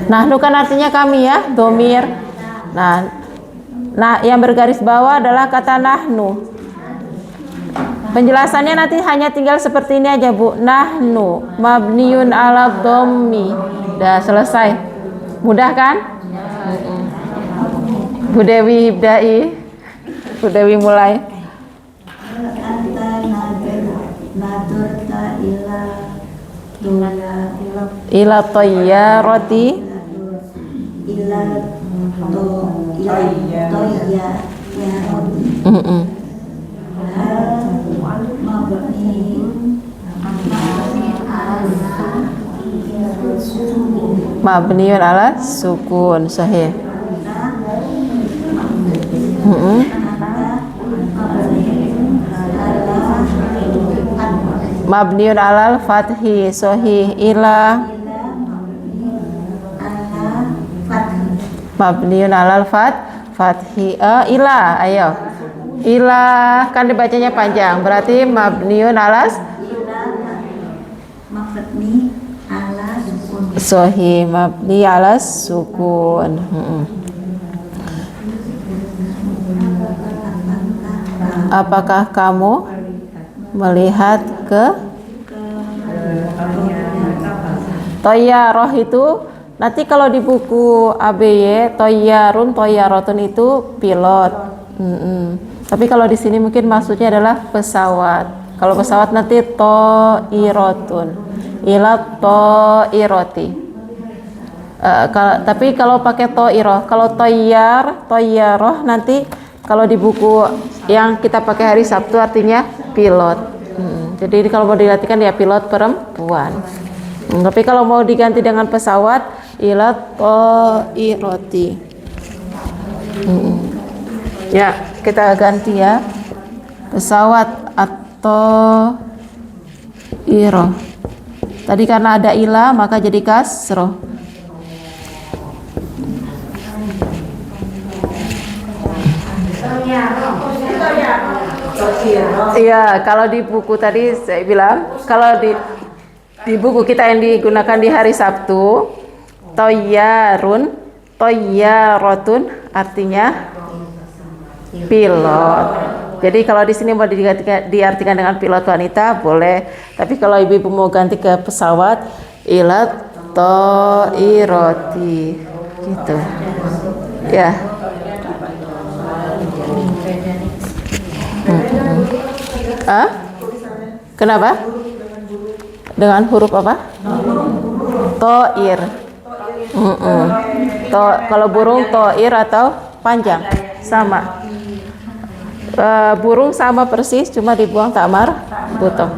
Nahnu kan artinya kami ya, domir. Nah, yang bergaris bawah adalah kata nahnu. Penjelasannya nanti hanya tinggal seperti ini aja, Bu. Nahnu mabniun ala dhammi. Udah selesai. Mudah kan? Bu Dewi ibdai. Bu Dewi mulai. Ila tayyarati mabniun ala sukun, sahih. Mabniun alal fathi, sahih. Ila mabniun alal fathi. Ila, ayo. Ila kan dibacanya panjang, berarti mabniun alas sahih, mabni alas sukun. Apakah kamu melihat ke toyyaroh itu? Nanti kalau di buku ABY toyyarun, toyyaratun itu pilot. Tapi kalau di sini mungkin maksudnya adalah pesawat. Kalau pesawat nanti to'iratun, ila to'irati. Tapi kalau pakai to'iroh, kalau toyyaroh nanti kalau di buku yang kita pakai hari Sabtu artinya pilot. Jadi kalau mau dilatihkan ya pilot perempuan. Tapi kalau mau diganti dengan pesawat, ila to'irati. Ya, kita ganti ya. Pesawat atau iroh. Tadi karena ada ila maka jadi kasroh. Iya, kalau di buku tadi saya bilang, kalau di buku kita yang digunakan di hari Sabtu, toyyarun, toyyaratun artinya pilot. Jadi kalau di sini mau diartikan dengan pilot wanita boleh, tapi kalau ibu-ibu mau ganti ke pesawat, ila to'irati gitu. Ya. Kenapa? Dengan huruf apa? To'ir. Kalau burung to'ir atau panjang sama. Burung sama persis, cuma dibuang tamar butoh.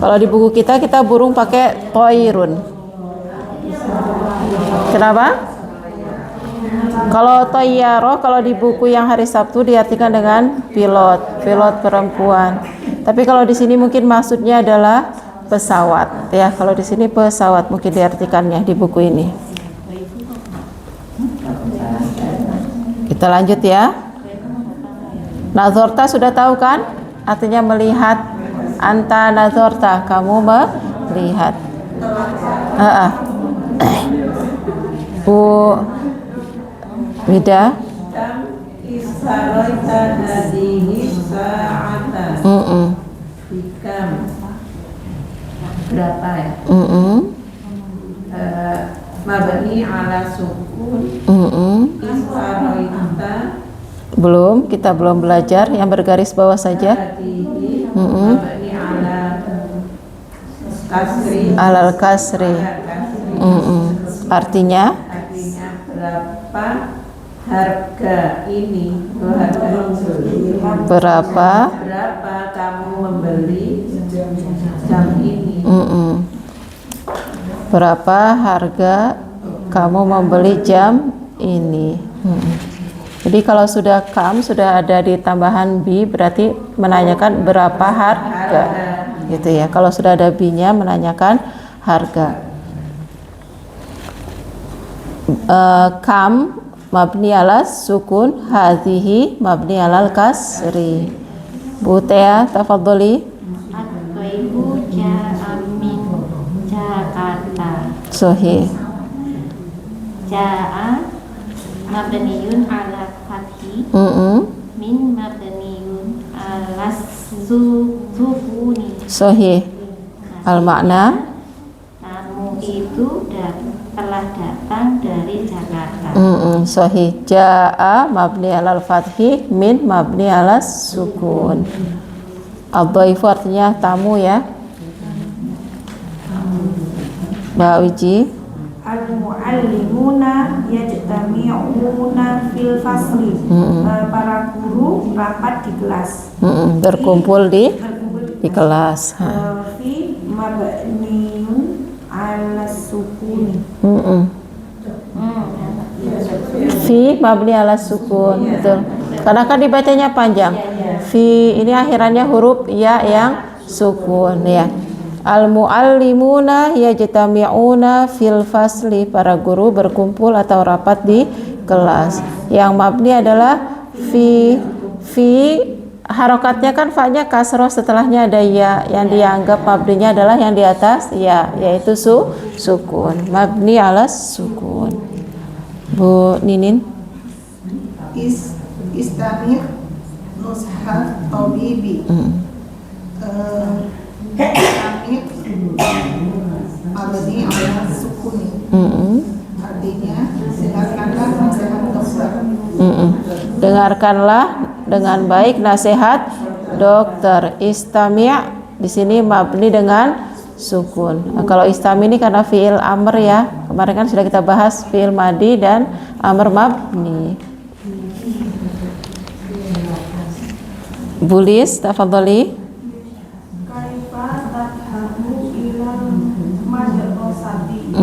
Kalau di buku kita burung pakai toirun. Kenapa? Kalau toyyaroh, kalau di buku yang hari Sabtu diartikan dengan pilot perempuan. Tapi kalau di sini mungkin maksudnya adalah pesawat, ya. Kalau di sini pesawat mungkin diartikannya di buku ini. Kita lanjut ya. Nazorta sudah tahu kan? Artinya melihat. Anta nazorta, kamu melihat. Bu Mida. Berapa ya? Mabni ala sukun. Belum, kita belum belajar. Yang bergaris bawah saja. Mabni ala kasri. Alal kasri. Artinya Artinya berapa harga ini? berapa? Berapa kamu membeli jam ini? Berapa harga kamu membeli jam ini? Jadi kalau sudah kam sudah ada di tambahan bi berarti menanyakan berapa harga, gitu ya. Kalau sudah ada bi-nya menanyakan harga. Kam mabni ala sukun, hadhihi mabni alal kasri. Bu Tea, tafadholi. At-Thaibu ja'a min Jakarta. Sahih. Ja'a mabniyun ala fathi min mabniyun ala sukuni. Sahih. Al makna Tamu itu telah datang dari Jakarta. Sahih. Jaa mabni alal fathi min mabni alas sukun. Ad-dhaifu artinya tamu ya. Mbak Wiji. Al-muallimuna yajtami'una fil fasli. Para guru rapat di kelas. Berkumpul di kelas. Fi mabniyun ala sukuni. Fi mabni ala sukun, betul. Karena kan dibacanya panjang. Fi ini akhirannya huruf ya yang sukun ya. Al muallimuna yajtami'una fil fasli, para guru berkumpul atau rapat di kelas. Yang mabni adalah fi harokatnya kan fa-nya kasroh, setelahnya ada ya, yang dianggap mabninya adalah yang di atas ya, yaitu sukun. Mabni ala sukun. Bu Ninin. Istamir nushah tabibi. Istamir mabni ala sukuni. Artinya dengarkanlah nasihat dokter. Dengarkanlah dengan baik nasihat dokter. Istami' di sini mabni dengan sukun. Nah, kalau istami ini karena fiil amr ya. Kemarin kan sudah kita bahas fiil madi dan amr mabni. Bulis, tafadhali. Kaifa tadhabu ilal madrasati.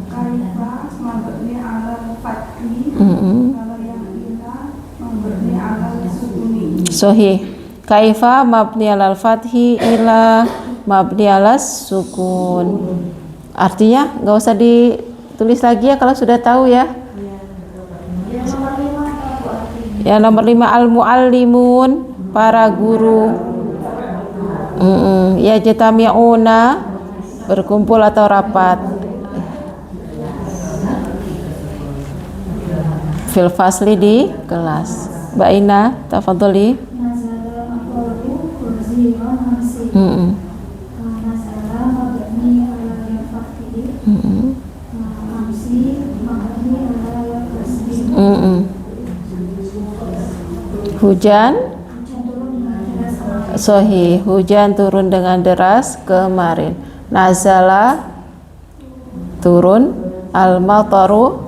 Kaifa mabni ala fathi. Kalau yang ila mabni ala sukuni. Sahih. Kaifa mabni alal fathi, ila mabni alas sukun. Artinya nggak usah ditulis lagi ya kalau sudah tahu ya. Yang nomor 5 al muallimun, para guru. Ya jatami'una, berkumpul atau rapat. Fil fasli, di kelas. Mbak Ina, tafadholi. Hujan. Sahih, hujan turun dengan deras kemarin. Nazala, turun. Al-mataru,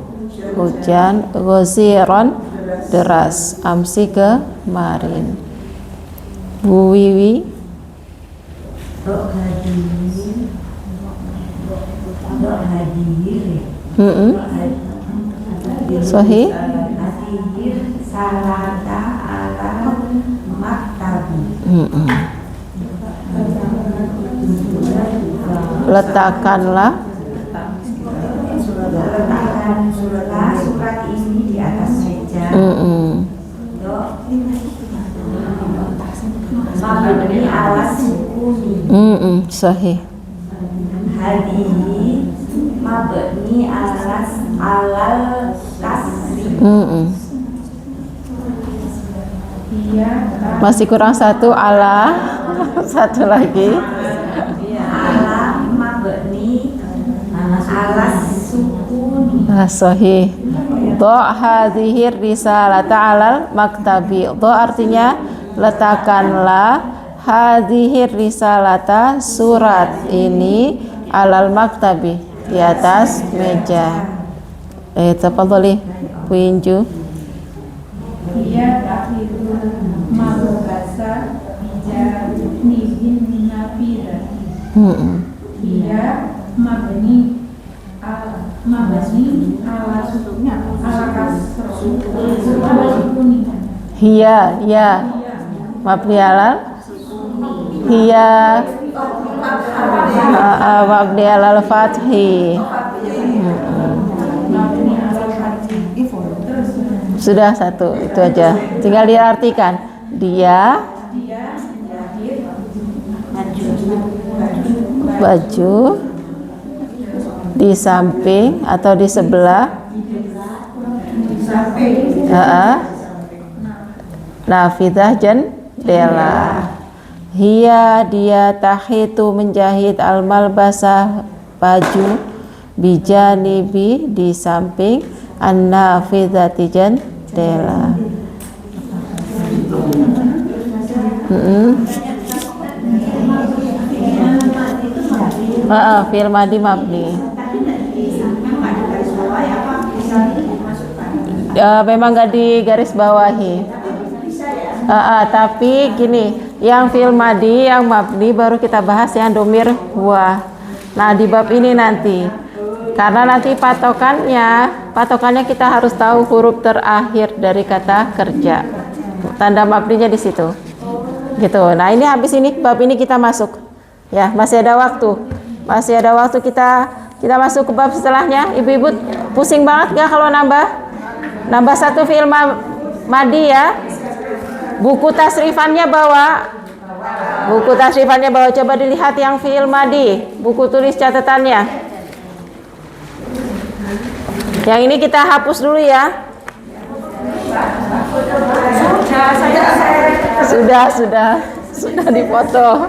hujan. Ghaziran, deras. Amsi, kemarin. Bu Wiwi. Sahih. Salata ala maktabi. Letakkanlah. Letakkanlah surat ini di atas meja. Mabni ala sukuni. Sahih. Hadihi mabni alal kasri. Masih kurang satu, ala. Satu lagi. Ala mabni ala sukuni. Sahih. Do' hadhihir risalata alal maktabi. Do' artinya letakkanlah hadhir risalata, surat ini, alal maktabi, di atas meja. Tafadhali Bu Inju. Dia takhidul mabasa bijani bin nafira. Dia mabni ala kasroni. Hiya, ya. Mabni alal hiya, mabni alal fathi. Sudah satu, itu aja. Tinggal diartikan. Dia baju di samping atau di sebelah nafidah jendela. Hiya, dia tahitu menjahit al-malbasa, baju, bijanibi, di samping, an-nafidhati jendela. Fi'il madi mabni. Memang nggak di garis bawahi. Tapi gini, yang fi'il madi, yang mabni baru kita bahas yang domir huwa. Nah di bab ini nanti, karena nanti patokannya kita harus tahu huruf terakhir dari kata kerja. Tanda mabninya di situ. Gitu. Nah ini habis ini bab ini kita masuk. Ya masih ada waktu. Masih ada waktu kita masuk ke bab setelahnya. Ibu-ibu pusing banget gak kalau nambah satu fi'il madi ya. Buku tasrifannya bawa. Coba dilihat yang fi'il madi. Buku tulis catatannya. Yang ini kita hapus dulu ya. Sudah dipoto.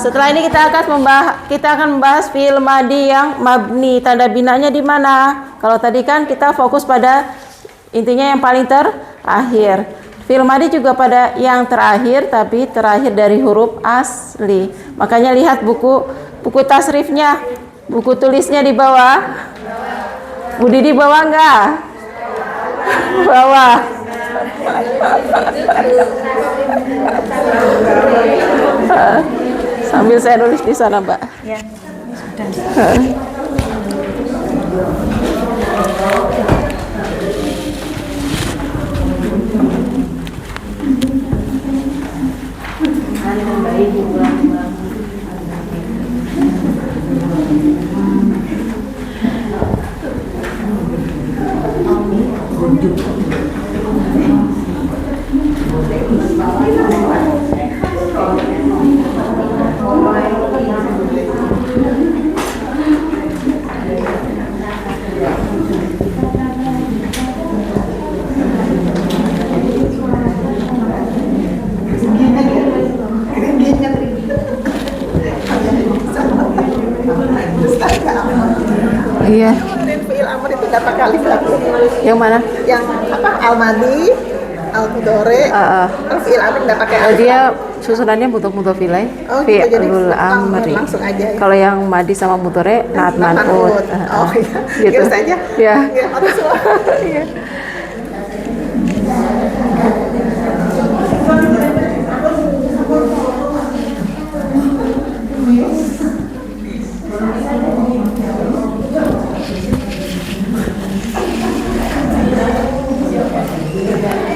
Setelah ini kita akan membahas fi'il madi yang mabni. Tanda binanya di mana? Kalau tadi kan kita fokus pada intinya yang paling terakhir. Fi'il madi juga pada yang terakhir, tapi terakhir dari huruf asli. Makanya lihat buku tasrifnya, buku tulisnya di bawah. Bu Didi bawa enggak? Bawa. Sambil saya nulis di sana, Mbak. Ya, sudah. Iya. Fi'il amr itu berapa kali berlaku? Yang mana? Yang apa? Al-madi, al-mudhari, fi'il amr enggak pakai alif. Dia susunannya mudhof ilaih, Gitu, jadi fi'lul amri. langsung aja ya. Kalau yang madi sama mudhari naat man'ut. Oh iya. Gitu. Gitu saja. Ya. Ya, atau semua. Iya.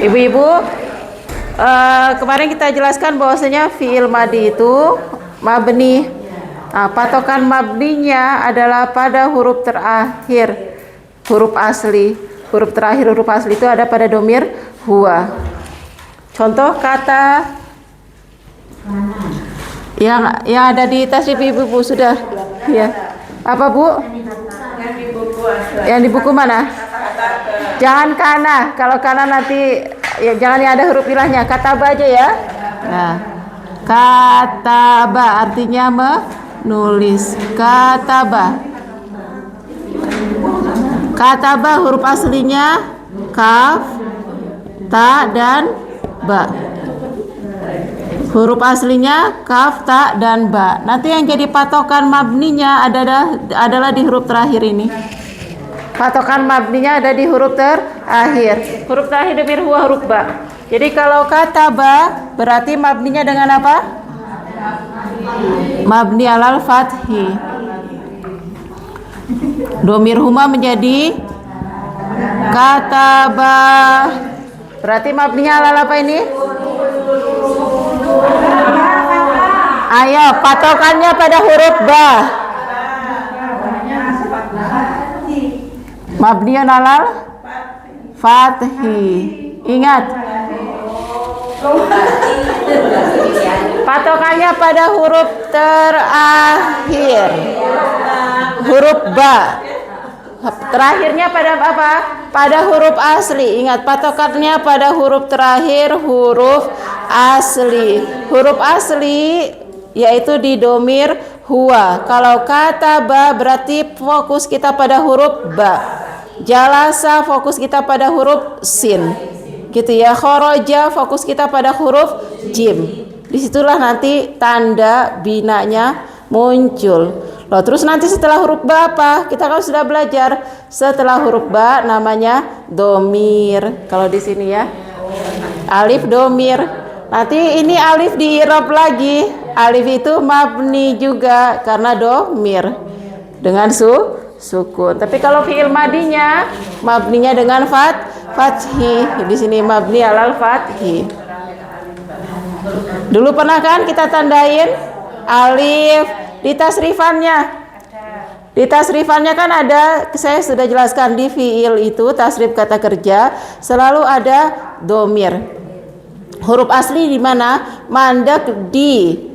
Ibu-ibu, kemarin kita jelaskan bahwasanya fi'il madi itu mabni. Nah, patokan mabninya adalah pada huruf terakhir, huruf asli. Huruf terakhir huruf asli itu ada pada domir huwa. Contoh kata yang ada di tas ibu-ibu sudah, ya. Apa Bu? Yang di buku mana? Jangan kana, kalau kana nanti ya jangan yang ada huruf ilahnya. Kataba aja ya. Nah, kataba artinya menulis. Kataba huruf aslinya kaf, ta, dan ba. Huruf aslinya kaf, ta, dan ba. Nanti yang jadi patokan mabninya adalah di huruf terakhir ini. Patokan mabninya ada di huruf terakhir. Huruf terakhir domir huwa huruf ba. Jadi kalau kata ba berarti mabninya dengan apa? Mabni alal fathi. Domir huma menjadi kata ba. Berarti mabninya alal apa ini? Ayo, patokannya pada huruf ba. Mabniun alal fathi. Ingat. Patokannya pada huruf terakhir. Huruf ba. Terakhirnya pada apa? Pada huruf asli. Ingat, patokannya pada huruf terakhir, huruf asli. Huruf asli yaitu di domir huwa. Kalau kata ba berarti fokus kita pada huruf ba. Jalasa fokus kita pada huruf sin. Gitu ya. Khoroja fokus kita pada huruf jim. Disitulah nanti tanda binanya muncul. Loh, terus nanti setelah huruf ba apa? Kita kan sudah belajar. Setelah huruf ba namanya domir. Kalau di sini ya, alif domir. Nanti ini alif di i'rab lagi. Alif itu mabni juga karena domir dengan sukun. Tapi kalau fi'il madinya mabninya dengan fathi. Di sini mabni alal fathi. Dulu pernah kan kita tandain alif di tasrifannya. Di tasrifannya kan ada, saya sudah jelaskan di fi'il itu tasrif kata kerja selalu ada domir. Huruf asli di mana? Mandak di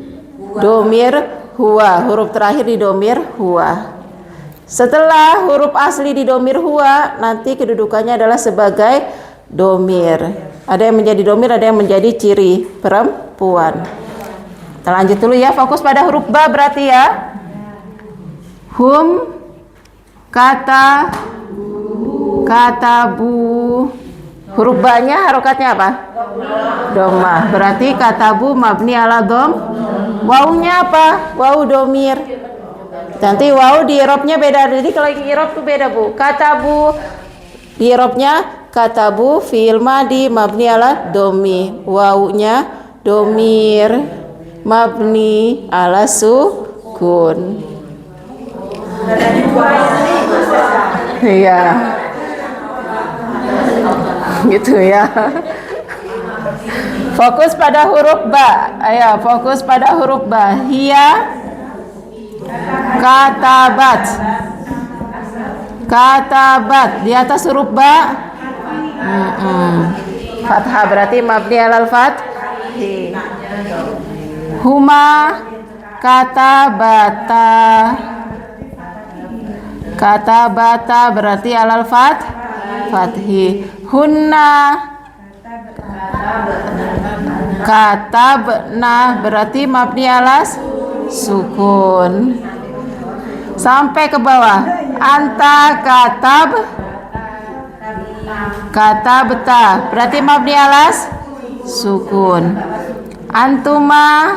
domir huwa. Huruf terakhir di domir huwa. Setelah huruf asli di domir huwa, nanti kedudukannya adalah sebagai domir. Ada yang menjadi domir, ada yang menjadi ciri perempuan. Kita lanjut dulu ya, fokus pada huruf ba berarti ya. Hum, kata, katabu. Huruf ba-nya harokatnya apa? Domah. Berarti katabu mabni ala dom. Wawunya apa? Wawu domir. Nanti wawu di i'rabnya beda. Jadi kalau i'rab tuh beda, Bu. Katabu di i'rabnya katabu fi'il madi mabni ala domi. Wawunya domir mabni ala sukun. Iya. Gitu ya. Fokus pada huruf ba. Ayo, fokus pada huruf ba. Hiya katabat. Katabat di atas huruf ba. Fathah berarti mabni alal fathi. Huma katabata. Katabata berarti alal fathi. Hunna katabna berarti mabni alas sukun. Sampai ke bawah. Anta katabta berarti mabni alas sukun. Antuma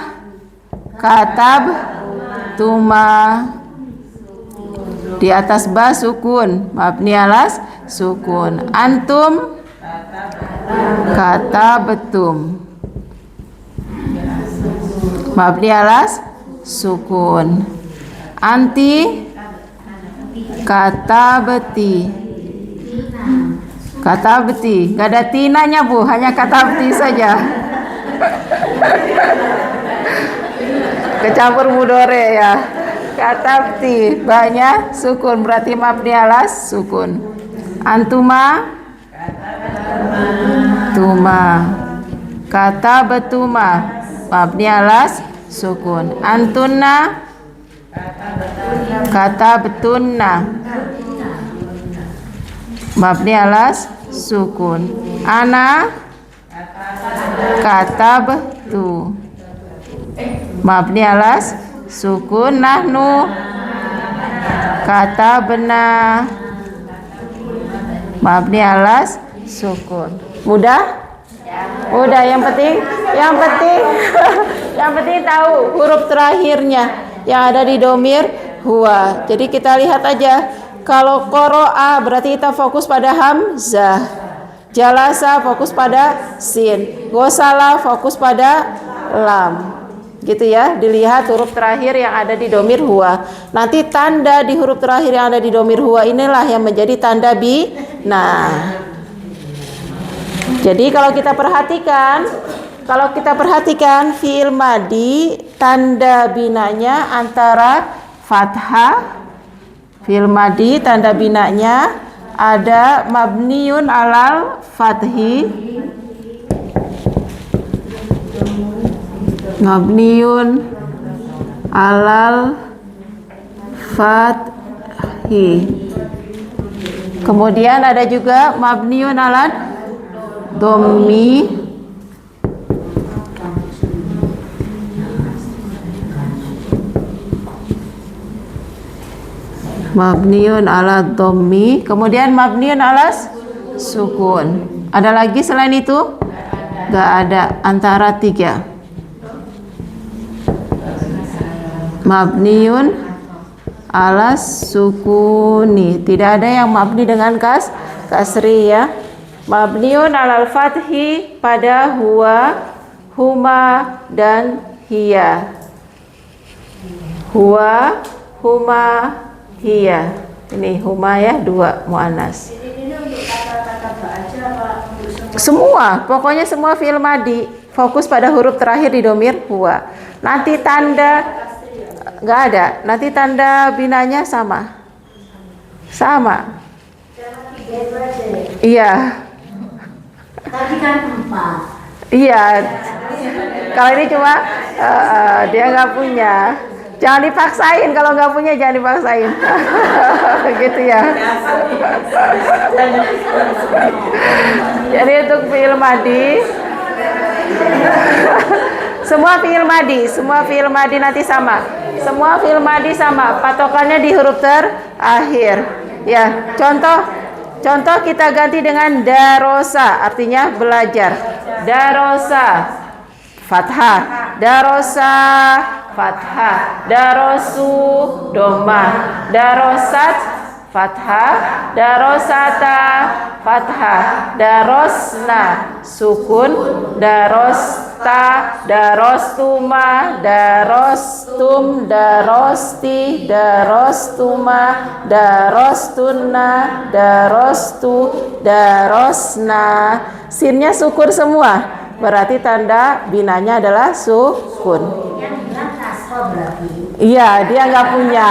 katabtuma di atas ba sukun mabni alas sukun. Antum katabtum mabni alas sukun. Anti katabti. Katabti, gak ada tinanya, Bu, hanya katabti saja. Kecampur mudore ya. Katabti, banyak sukun berarti mabni alas sukun. Antuma tuma. Katabtuma mabni alas sukun. Antunna katabtunna mabni alas sukun. Ana katabtu mabni alas sukun. Nahnu katabna mabni alas sukun. Mudah? Mudah. Yang penting tahu huruf terakhirnya yang ada di domir huwa. Jadi kita lihat aja. Kalau qoro'a berarti kita fokus pada hamzah. Jalasa fokus pada sin. Gosala fokus pada lam. Gitu ya, dilihat huruf terakhir yang ada di domir huwa. Nanti tanda di huruf terakhir yang ada di domir huwa inilah yang menjadi tanda bina. Jadi kalau kita perhatikan fi'il madi tanda binanya antara fathah. Fi'il madi tanda binanya ada mabniun alal fathi, mabniun alal fathi. Kemudian ada juga mabniun alal dhammi, mabniun ala dhammi, kemudian mabniun alas sukun. Ada lagi selain itu? Gak ada, antara tiga. Mabniun alas sukuni, tidak ada yang mabni dengan kasri ya. Mabniun alal fathi pada huwa, huma dan hiya. Huwa, huma, hiya. Ini huma ya, dua muannas. Semua, pokoknya semua fi'il madi fokus pada huruf terakhir di domir huwa. Nanti tanda nggak ada. Nanti tanda binanya sama. Iya. Tadi kan 4. Iya. Kalau ini cuma dia nggak punya. Jangan dipaksain, kalau nggak punya jangan dipaksain. Gitu ya. Jadi untuk fi'il madi semua fi'il madi nanti sama. Semua fi'il madi sama, patokannya di huruf terakhir. Ya, contoh kita ganti dengan darosa, artinya belajar. Darosa fathah, darosa fathah, darosu domah, darosat fathah, darosata fathah, darosna sukun, darosta, darostuma, darostum, darosti, darostuma, darostunna, darostu, darosna. Sinnya sukun semua, berarti tanda binanya adalah sukun. Iya, dia nggak punya.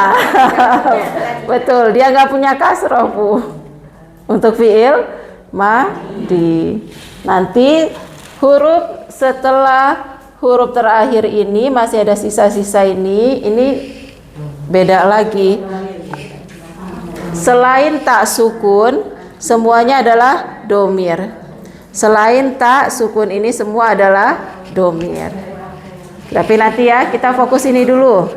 Betul, dia nggak punya kasroh, Bu. Untuk fi'il madi. Nanti huruf setelah huruf terakhir ini masih ada sisa-sisa ini beda lagi. Selain tak sukun, semuanya adalah domir. Selain tak sukun ini semua adalah domir. Tapi nanti ya, kita fokus ini dulu.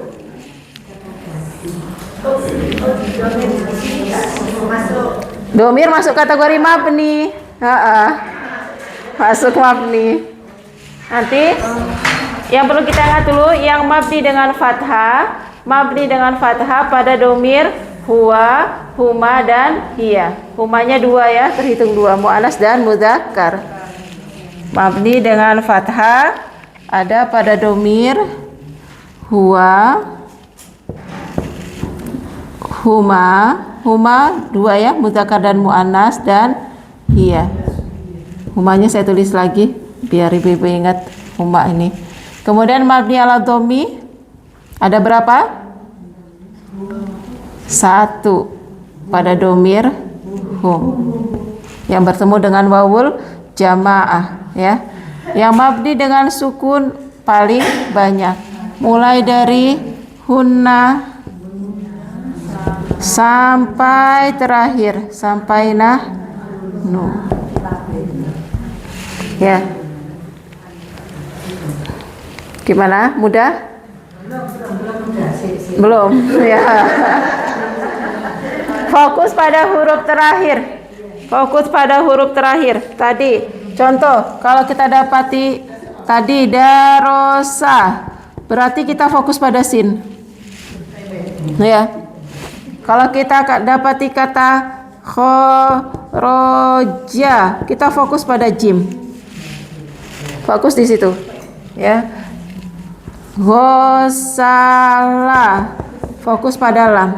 Domir masuk kategori mabni. Masuk mabni. Nanti yang perlu kita ingat dulu, yang mabni dengan fathah pada domir huwa, huma dan hiya. Humanya 2 ya, terhitung 2, muannas dan mudzakkar. Mabni dengan fathah ada pada domir huwa, huma 2 ya, mudzakkar dan muannas, dan hiya. Humanya saya tulis lagi biar ibu-ibu ingat huma ini. Kemudian mabni ala dhammi ada berapa? 1 pada domir hum yang bertemu dengan wawul jamaah ya. Yang mabni dengan sukun paling banyak, mulai dari hunna sampai terakhir, sampai nahnu ya. Gimana? Mudah? Belum ya. Fokus pada huruf terakhir Fokus pada huruf terakhir. Tadi, contoh, kalau kita dapati tadi darosa, berarti kita fokus pada sin. Ya. Kalau kita dapati kata khoroja, kita fokus pada jim. Fokus di situ. Ya. Ghosala, fokus pada lam.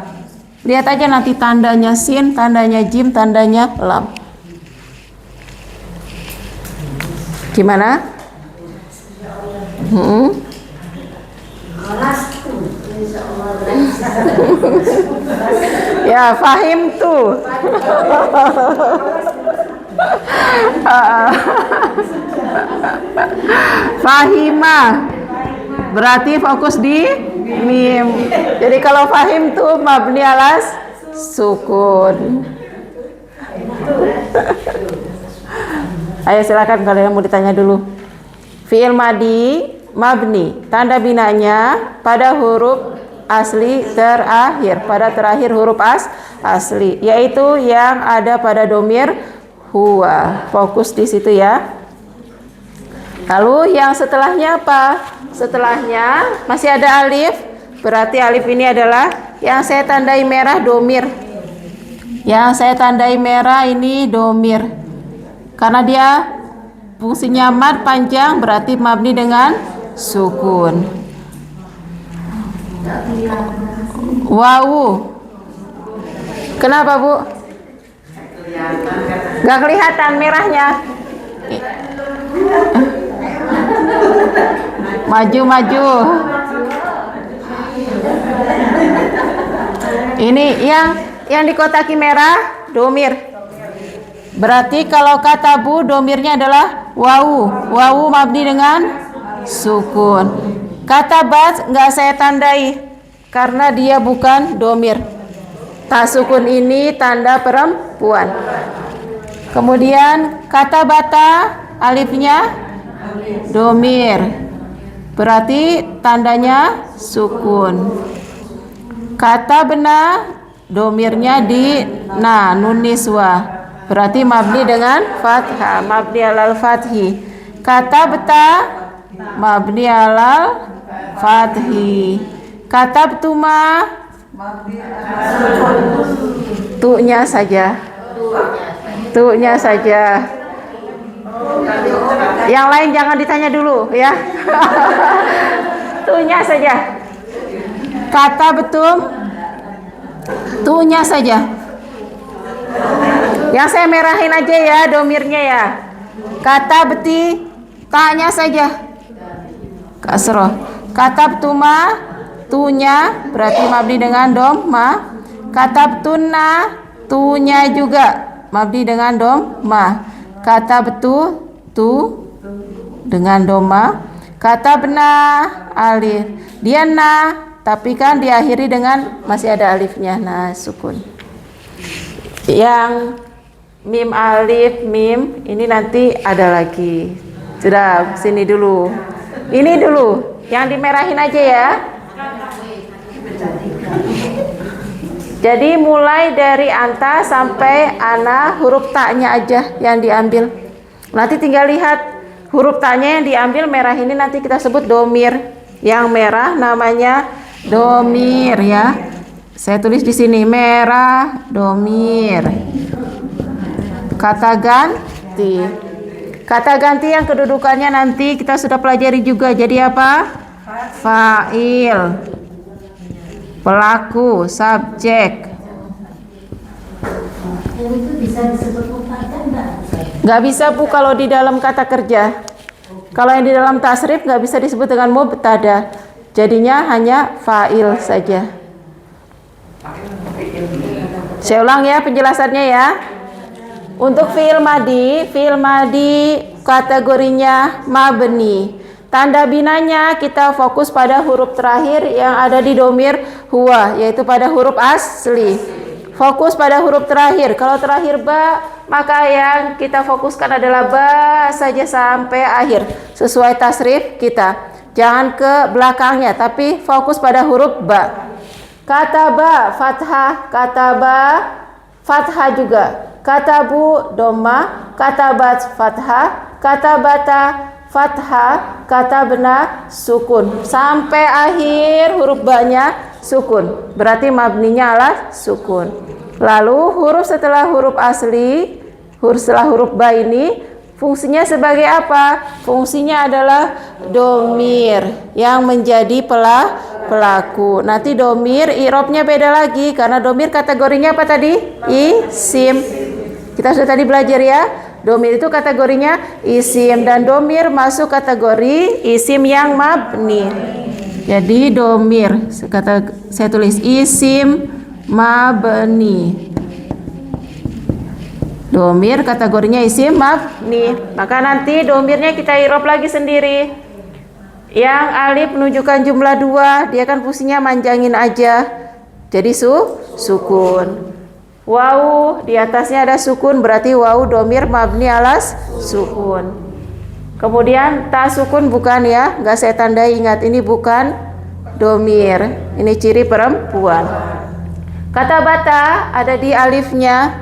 Lihat aja nanti tandanya sin, tandanya jim, tandanya lam. Gimana? Ya, fahim tuh. Fahimah. Berarti fokus di mim. Jadi kalau fahim tuh mabni alas sukun. Ayo silakan kalau yang mau ditanya dulu. Fi'il madi mabni, tanda binanya pada huruf asli terakhir, pada terakhir huruf asli, yaitu yang ada pada domir huwa. Fokus di situ ya. Lalu yang setelahnya apa? Setelahnya masih ada alif, berarti alif ini adalah yang saya tandai merah domir. Yang saya tandai merah ini domir. Karena dia fungsinya mad panjang, berarti mabni dengan sukun. Wawu. Kenapa, Bu? Gak kelihatan merahnya. Maju. Ini yang dikotaki merah domir. Berarti kalau kata bu, domirnya adalah wawu. Wawu mabni dengan sukun. Kata bat nggak saya tandai karena dia bukan domir. Tak sukun ini tanda perempuan. Kemudian kata bata alifnya domir. Berarti tandanya sukun. Kata bena domirnya di nun niswa. Berarti mabni dengan fathah, mabni alal fathi. Kata beta mabni alal fathi. Kata betuma tu'nya saja. Tu'nya saja. Yang lain jangan ditanya dulu ya. Tu'nya saja. Kata betum tu'nya saja. Yang saya merahin aja ya domirnya ya. Kata beti ta'nya saja. Kasroh. Kata betuma tu'nya berarti mabni dengan dhamma. Kata betuna tu'nya juga mabni dengan dhamma. Kata betu tu dengan doma. Kata bena alif. Dia na, tapi kan diakhiri dengan masih ada alifnya. Nah, sukun. Yang mim alif mim ini nanti ada lagi. Sudah, sini dulu. Ini dulu. Yang dimerahin aja ya. Jadi mulai dari anta sampai ana, huruf taknya aja yang diambil. Nanti tinggal lihat huruf taknya yang diambil merah ini nanti kita sebut domir. Yang merah namanya domir ya. Saya tulis di sini merah domir. Kata ganti. Kata ganti yang kedudukannya nanti kita sudah pelajari juga. Jadi apa? Fa'il. Pelaku, subjek. Itu bisa disebut mubtada enggak? Nggak bisa bu kalau di dalam kata kerja. Kalau yang di dalam tasrif nggak bisa disebut dengan mubtada. Jadinya hanya fa'il saja. Saya ulang ya penjelasannya ya. Untuk fi'il madi kategorinya mabni. Tanda binanya kita fokus pada huruf terakhir yang ada di domir huwa, yaitu pada huruf asli. Fokus pada huruf terakhir. Kalau terakhir ba, maka yang kita fokuskan adalah ba saja sampai akhir sesuai tasrif kita. Jangan ke belakangnya, tapi fokus pada huruf ba. Kata ba fathah, kata ba fathah juga. Katabu doma, katabat fathah, katabata fathah, katabna sukun. Sampai akhir huruf ba-nya sukun. Berarti mabninya adalah sukun. Lalu huruf setelah huruf asli, huruf setelah huruf ba ini fungsinya sebagai apa? Fungsinya adalah domir yang menjadi pelaku. Nanti domir i'rabnya beda lagi karena domir kategorinya apa tadi? Isim. Kita sudah tadi belajar ya. Domir itu kategorinya isim dan domir masuk kategori isim yang mabni. Jadi domir saya tulis isim mabni. Domir kategorinya isim mabni. Maka nanti domirnya kita i'rab lagi sendiri. Yang alif menunjukkan jumlah 2, dia kan fungsinya manjangin aja. Jadi sukun. Wawu di atasnya ada sukun, berarti wawu domir mabni alas sukun. Kemudian ta sukun bukan ya, nggak saya tandai, ingat ini bukan domir, ini ciri perempuan. Kata bata ada di alifnya,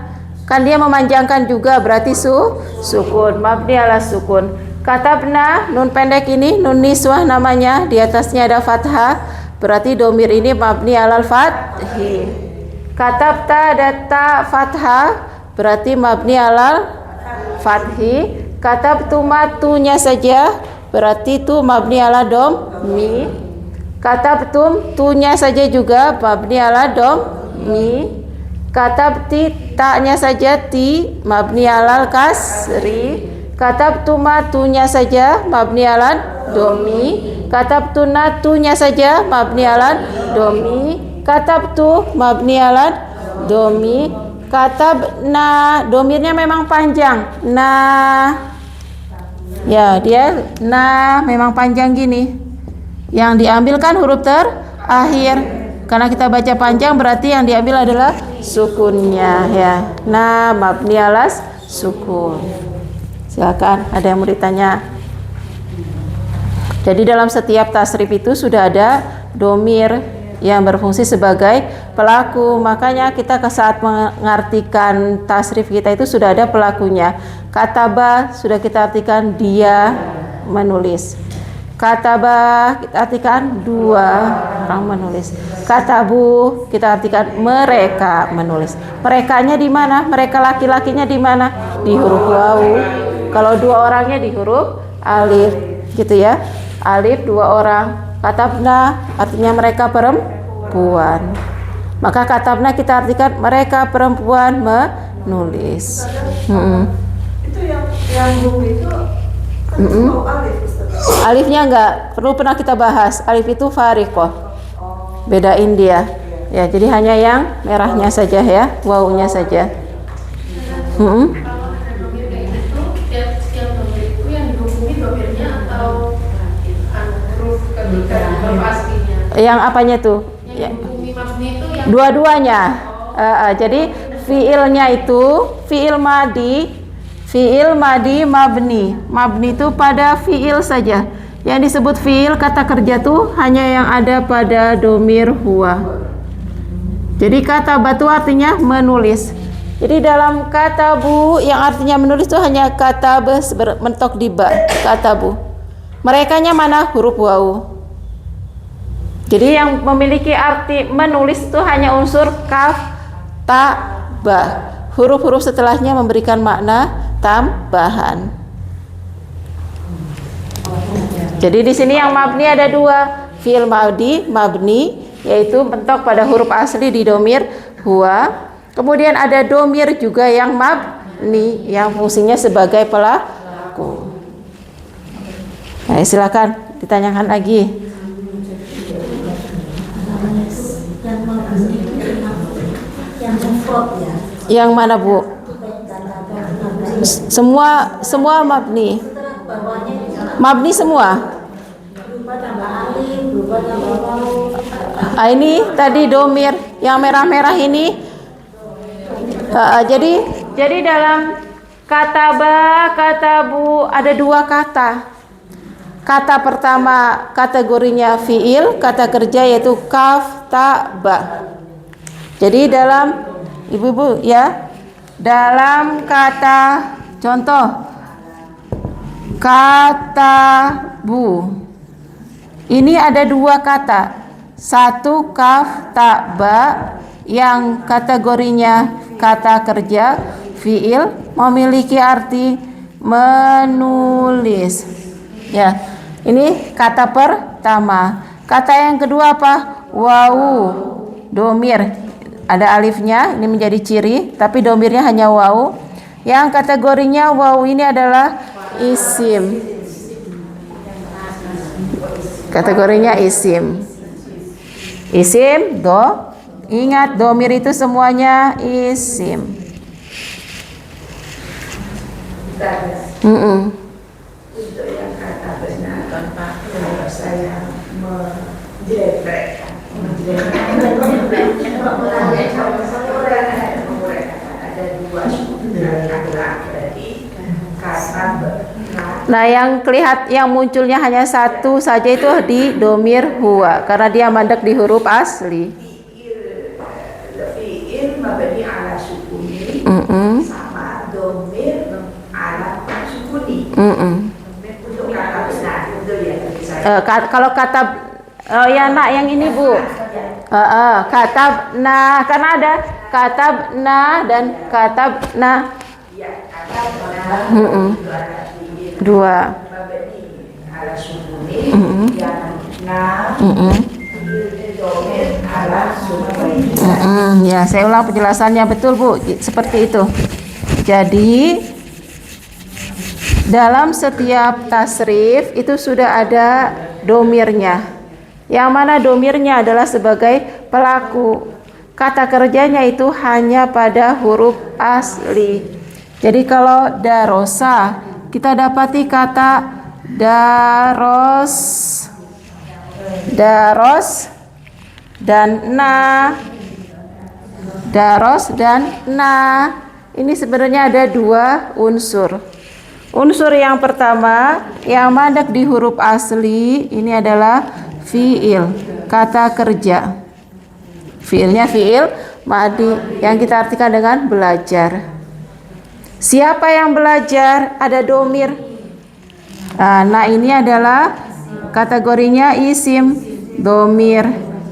kan dia memanjangkan juga, berarti sukun, mabni alas sukun. Katabna nun pendek ini nun niswah namanya, di atasnya ada fathah, berarti domir ini mabni alal fathi. Katabta ada ta fathah, berarti mabni alal fathi. Katabtuma tunya saja, berarti tu mabni ala dom-mi. Katabtum tunya saja juga mabni ala dom-mi. Katabti ta-nya saja ti mabni alal kasri. Katabtuma tunya saja mabni alal domi. Katabtuna tunya saja mabni alal domi. Katabtu mabni alad domi. Katabna domirnya memang panjang. Nah, ya dia nah memang panjang gini. Yang diambil kan huruf terakhir. Karena kita baca panjang berarti yang diambil adalah sukunnya ya. Nah mabni alas sukun. Silakan, ada yang mau ditanya? Jadi dalam setiap tasrif itu sudah ada domir yang berfungsi sebagai pelaku. Makanya kita saat mengartikan tasrif kita itu sudah ada pelakunya. Kataba sudah kita artikan dia menulis. Kataba kita artikan dua orang menulis. Katabu kita artikan mereka menulis. Merekanya di mana? Mereka laki-lakinya di mana? Di huruf wawu. Kalau dua orangnya di huruf alif, gitu ya. Alif dua orang. Katabna artinya mereka perempuan. Maka katabna kita artikan mereka perempuan menulis. Itu yang bu itu kan alif, Ustaz. Alifnya enggak perlu pernah kita bahas. Alif itu fariqoh. Bedain dia. Ya, jadi hanya yang merahnya saja ya, wawunya saja. Yang apanya tuh? Ya. Dua-duanya. Jadi fiilnya itu fiil madi, mabni. Mabni itu pada fiil saja. Yang disebut fiil kata kerja tuh hanya yang ada pada domir huwa. Jadi kata batu artinya menulis. Jadi dalam kata bu yang artinya menulis itu hanya kata mentok di ba, kata bu. Merekanya mana? Huruf wawu. Jadi yang memiliki arti menulis itu hanya unsur kaf, ta, ba. Huruf-huruf setelahnya memberikan makna tambahan. Jadi di sini yang mabni ada dua, fi'il madi, mabni, yaitu mentok pada huruf asli di domir huwa. Kemudian ada domir juga yang mabni, yang fungsinya sebagai pelaku. Nah, silakan ditanyakan lagi. Yang mufrad ya. Yang mana bu? Semua mabni. Mabni semua. Ini tadi domir yang merah-merah ini. Jadi dalam kata ba, kata bu ada dua kata. Kata pertama kategorinya fiil, kata kerja yaitu kaf, ta, ba. Jadi dalam ibu-ibu ya, dalam kata contoh kata bu. Ini ada dua kata. Satu kaf ta ba yang kategorinya kata kerja fiil memiliki arti menulis. Ya, ini kata pertama. Kata yang kedua apa? Wau, domir. Ada alifnya, ini menjadi ciri, tapi domirnya hanya wau. Yang kategorinya wau ini adalah isim. Kategorinya isim. Isim, do. Ingat, domir itu semuanya isim. Untuk yang kata benar tanpa saya menjelek-jelekkan ada dua kata berarti kata benar. Nah, yang munculnya hanya satu saja itu di domir huwa karena dia mandek di huruf asli. Fi'il mabni ala sukuni sama domir ala sukuni. Untuk kata benar itu ya bagi saya. Kalau kata ya nak yang ini Bu. Katab nah karena ada katab nah dan katab nah. Ya, kata benar itu ada fi'il Dua. mabni ala sukuni yang na domir ala sukuni. Ya, saya ulang penjelasannya betul Bu, seperti itu. Jadi dalam setiap tasrif itu sudah ada domirnya. Yang mana domirnya adalah sebagai pelaku. Kata kerjanya itu hanya pada huruf asli. Jadi kalau darosa, kita dapati kata daros, daros dan na, daros dan na. Ini sebenarnya ada dua unsur. Unsur yang pertama yang mandek di huruf asli ini adalah fiil, kata kerja. Fiilnya fiil madi yang kita artikan dengan belajar. Siapa yang belajar? Ada domir. Nah, ini adalah kategorinya isim domir.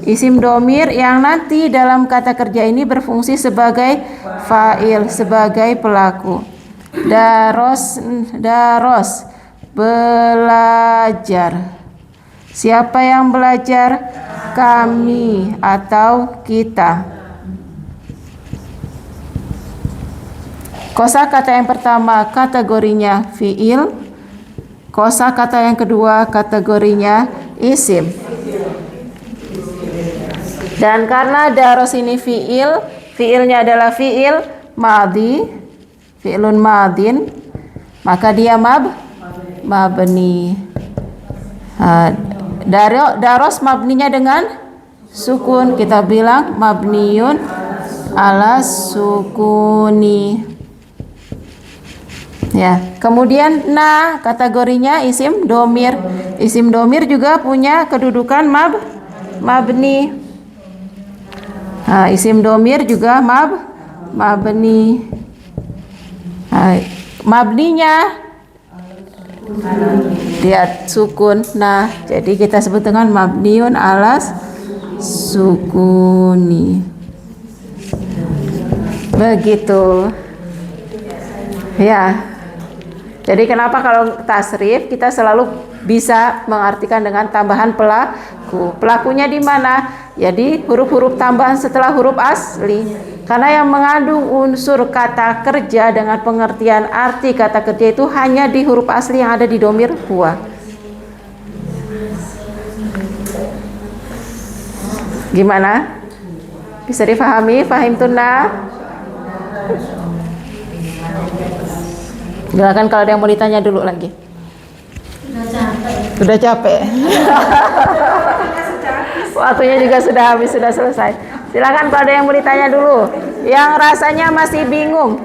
Isim domir yang nanti dalam kata kerja ini berfungsi sebagai fa'il, sebagai pelaku. Daros, belajar. Siapa yang belajar? Kami atau kita. Kosakata yang pertama kategorinya fi'il. Kosakata yang kedua kategorinya isim. Dan karena daros ini fi'il, fi'ilnya adalah fi'il madhi, fi'lun madin, maka dia mabni. Daros mabninya dengan sukun, kita bilang mabniun ala sukuni. Ya, kemudian na kategorinya isim domir. Isim domir juga punya kedudukan mabni. Isim domir juga mabni. Mabninya dia sukun. Nah, jadi kita sebut dengan mabniun alas sukuni. Begitu. Ya. Jadi kenapa kalau tasrif kita selalu bisa mengartikan dengan tambahan pelaku. Pelakunya di mana? Jadi huruf-huruf tambahan setelah huruf asli. Karena yang mengandung unsur kata kerja dengan pengertian arti kata kerja itu hanya di huruf asli yang ada di domir huwa. Gimana? Bisa difahami? Fahim tunna? Silakan kalau ada yang mau ditanya dulu lagi. Sudah capek. Waktunya juga sudah habis, sudah selesai. Silakan kalau ada yang mau ditanya dulu. Yang rasanya masih bingung.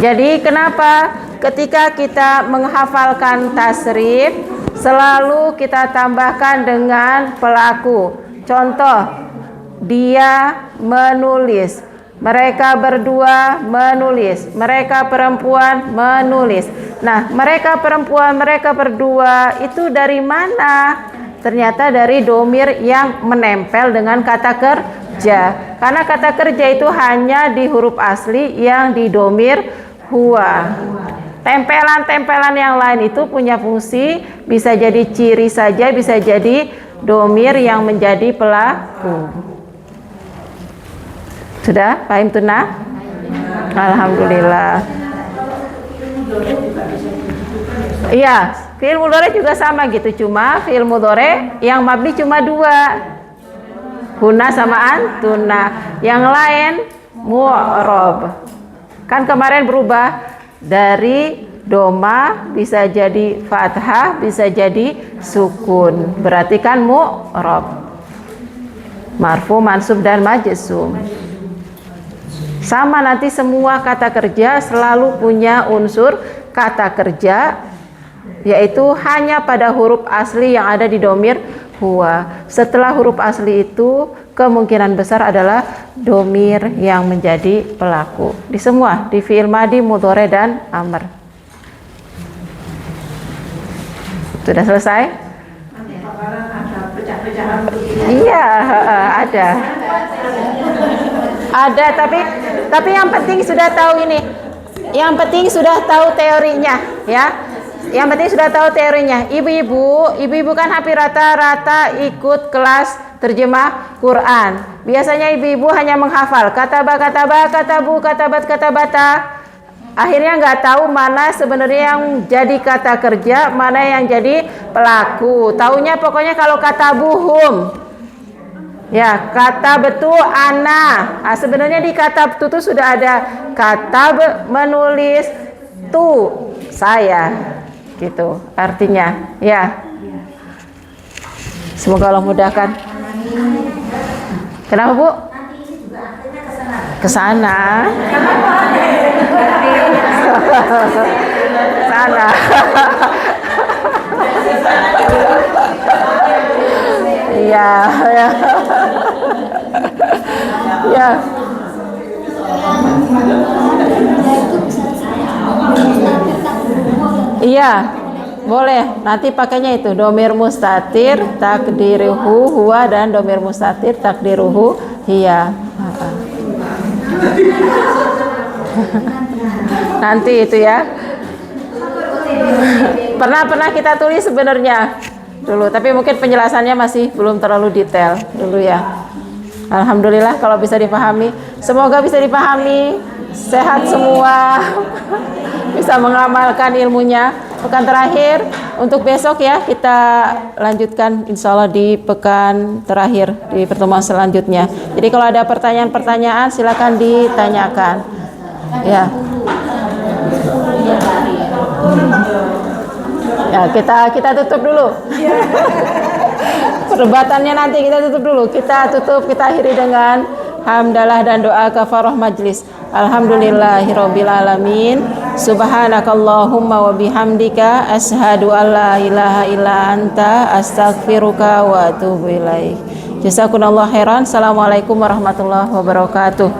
Jadi kenapa ketika kita menghafalkan tasrif selalu kita tambahkan dengan pelaku. Contoh, dia menulis. Mereka berdua menulis. Mereka perempuan menulis. Nah, mereka perempuan, mereka berdua itu dari mana? Ternyata dari domir yang menempel dengan kata kerja. Karena kata kerja itu hanya di huruf asli yang di domir huwa. Tempelan-tempelan yang lain itu punya fungsi, bisa jadi ciri saja, bisa jadi domir yang menjadi pelaku. Sudah paham Tuna? Alhamdulillah. Iya, fi'il mudhari juga sama gitu, cuma fi'il mudhari yang mabni cuma 2. Huna sama antuna. Yang lain mu'rob. Kan kemarin berubah dari doma bisa jadi fathah, bisa jadi sukun. Berarti kan mu'rob. Marfu, mansub dan majzum. Sama nanti semua kata kerja selalu punya unsur kata kerja, yaitu hanya pada huruf asli yang ada di domir huwa. Setelah huruf asli itu kemungkinan besar adalah domir yang menjadi pelaku. Di semua, di fi'il madi, mudhari dan amr. Sudah selesai? Iya, ada. Ada, tapi yang penting sudah tahu ini. Yang penting sudah tahu teorinya, ya. Yang penting sudah tahu teorinya. Ibu-ibu kan hampir rata-rata ikut kelas terjemah Quran. Biasanya ibu-ibu hanya menghafal kataba, katabu, katabat, katabata. Akhirnya nggak tahu mana sebenarnya yang jadi kata kerja, mana yang jadi pelaku. Taunya pokoknya kalau katabuhum. Ya, kata betul ana. Nah, sebenarnya di kata itu sudah ada kata menulis tu saya, gitu artinya. Ya, semoga Allah mudahkan. Kenapa Bu? Kesana. Sana. Iya, ya. Ya. Iya, boleh. Nanti pakainya itu domir mustatir, takdiruhu huwa, dan domir mustatir takdiruhu hiya. Nanti itu ya. Pernah kita tulis sebenarnya dulu, tapi mungkin penjelasannya masih belum terlalu detail dulu ya. Alhamdulillah kalau bisa dipahami. Semoga bisa dipahami, sehat semua, bisa mengamalkan ilmunya. Pekan terakhir untuk besok ya, kita lanjutkan insya Allah di pekan terakhir di pertemuan selanjutnya. Jadi kalau ada pertanyaan-pertanyaan silakan ditanyakan. Ya. Ya, kita tutup dulu. Perdebatannya nanti kita tutup dulu. Kita akhiri dengan hamdalah dan doa kafarah majlis. Alhamdulillahirabbil alamin. Subhanakallahumma wa bihamdika asyhadu an la ilaha illa anta astaghfiruka wa atubu ilaik. Jazakumullahu khairan. Assalamualaikum warahmatullahi wabarakatuh.